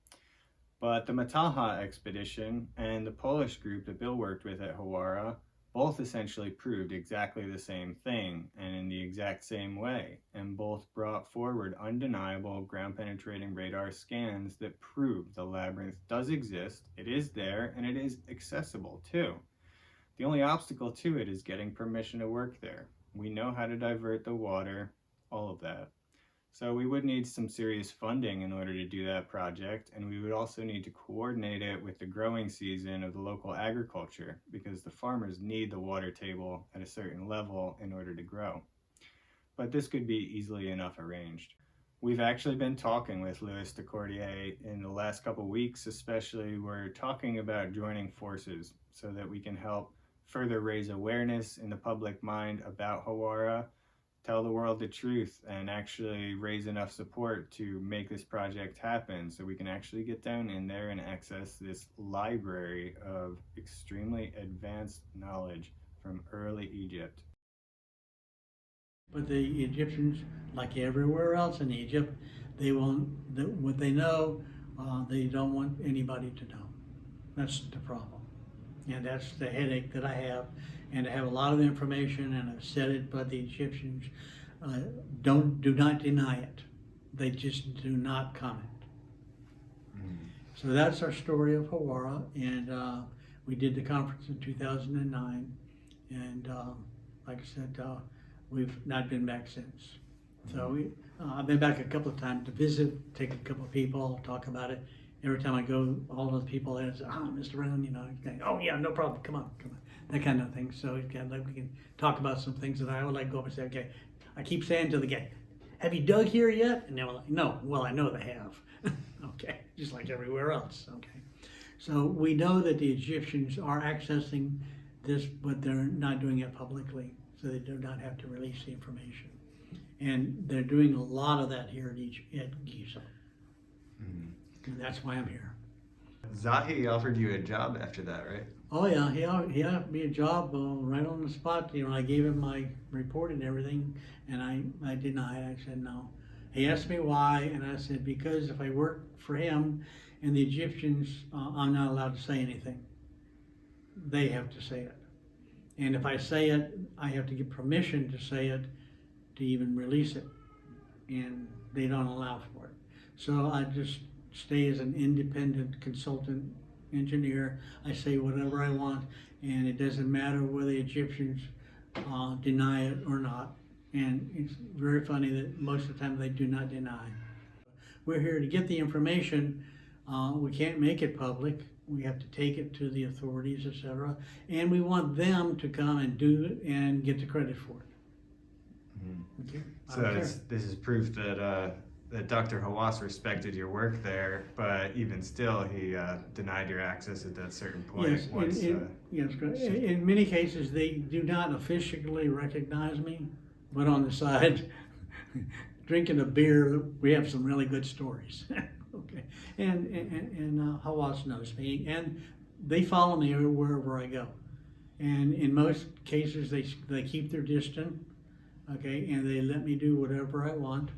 But the Mataha expedition and the Polish group that Bill worked with at Hawara both essentially proved exactly the same thing and in the exact same way, and both brought forward undeniable ground-penetrating radar scans that prove the labyrinth does exist, it is there, and it is accessible too. The only obstacle to it is getting permission to work there. We know how to divert the water, all of that. So we would need some serious funding in order to do that project, and we would also need to coordinate it with the growing season of the local agriculture, because the farmers need the water table at a certain level in order to grow. But this could be easily enough arranged. We've actually been talking with Louis de Cordier in the last couple weeks, especially. We're talking about joining forces so that we can help further raise awareness in the public mind about Hawara, tell the world the truth, and actually raise enough support to make this project happen so we can actually get down in there and access this library of extremely advanced knowledge from early Egypt. But the Egyptians, like everywhere else in Egypt, they won't, what they know, they don't want anybody to know. That's the problem. And that's the headache that I have. And I have a lot of information, and I've said it, but the Egyptians do not deny it. They just do not comment. So that's our story of Hawara, and we did the conference in 2009, and like I said, we've not been back since. So I've been back a couple of times to visit, take a couple of people, talk about it. Every time I go, all those people there say, Mr. Brown, you know, oh yeah, no problem, come on, that kind of thing. So we can talk about some things that I would like to go up and say, okay, I keep saying to the guy, have you dug here yet? And they're like, no. Well, I know they have. Okay, just like everywhere else. Okay, so we know that the Egyptians are accessing this, but they're not doing it publicly, so they do not have to release the information. And they're doing a lot of that here at Giza. And that's why I'm here. Zahi offered you a job after that, right? Oh yeah, he offered me a job right on the spot. You know, I gave him my report and everything, and I denied. I said no. He asked me why, and I said because if I work for him and the Egyptians, I'm not allowed to say anything. They have to say it. And if I say it, I have to get permission to say it to even release it. And they don't allow for it. So I just stay as an independent consultant engineer. I say whatever I want, and it doesn't matter whether the Egyptians deny it or not. And it's very funny that most of the time they do not deny. We're here to get the information. We can't make it public. We have to take it to the authorities, etc. And we want them to come and do it and get the credit for it. Okay? So this is proof that Dr. Hawass respected your work there, but even still, he denied your access at that certain point. Yes, in many cases, they do not officially recognize me, but on the side, drinking a beer, we have some really good stories. Okay, and Hawass knows me, and they follow me wherever I go. And in most cases, they keep their distance, okay, and they let me do whatever I want.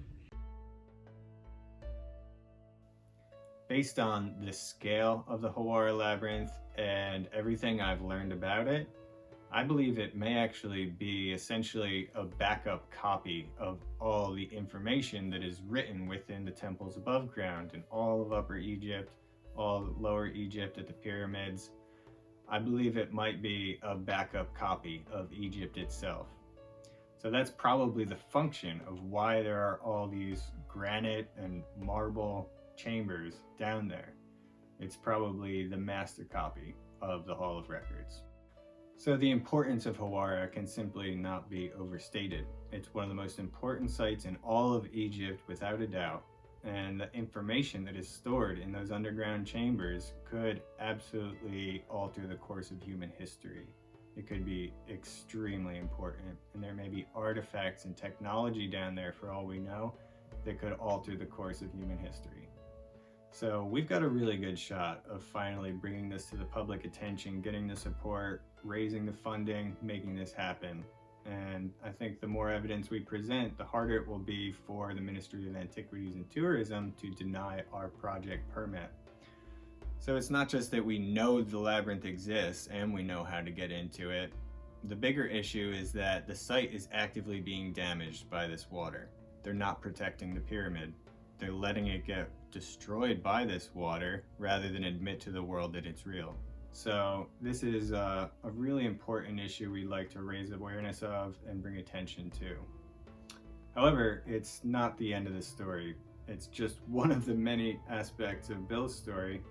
Based on the scale of the Hawara Labyrinth and everything I've learned about it, I believe it may actually be essentially a backup copy of all the information that is written within the temples above ground in all of Upper Egypt, all of Lower Egypt at the pyramids. I believe it might be a backup copy of Egypt itself. So that's probably the function of why there are all these granite and marble chambers down there. It's probably the master copy of the Hall of Records. So the importance of Hawara can simply not be overstated. It's one of the most important sites in all of Egypt without a doubt, and the information that is stored in those underground chambers could absolutely alter the course of human history. It could be extremely important, and there may be artifacts and technology down there, for all we know, that could alter the course of human history. So we've got a really good shot of finally bringing this to the public attention, getting the support, raising the funding, making this happen. And I think the more evidence we present, the harder it will be for the Ministry of Antiquities and Tourism to deny our project permit. So it's not just that we know the labyrinth exists and we know how to get into it. The bigger issue is that the site is actively being damaged by this water. They're not protecting the pyramid. They're letting it get destroyed by this water rather than admit to the world that it's real. So this is a really important issue we'd like to raise awareness of and bring attention to. However, it's not the end of the story. It's just one of the many aspects of Bill's story.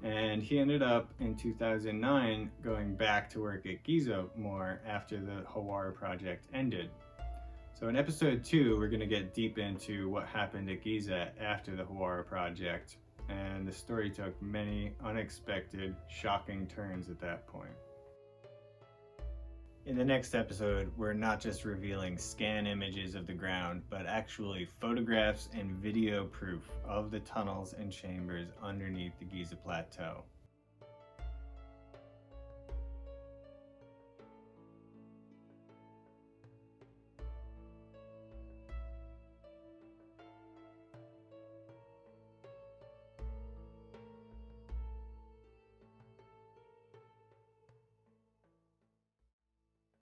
And he ended up in 2009 going back to work at Giza more after the Hawara project ended. So in episode 2, we're going to get deep into what happened at Giza after the Hawara project. And the story took many unexpected, shocking turns at that point. In the next episode, we're not just revealing scan images of the ground, but actually photographs and video proof of the tunnels and chambers underneath the Giza Plateau.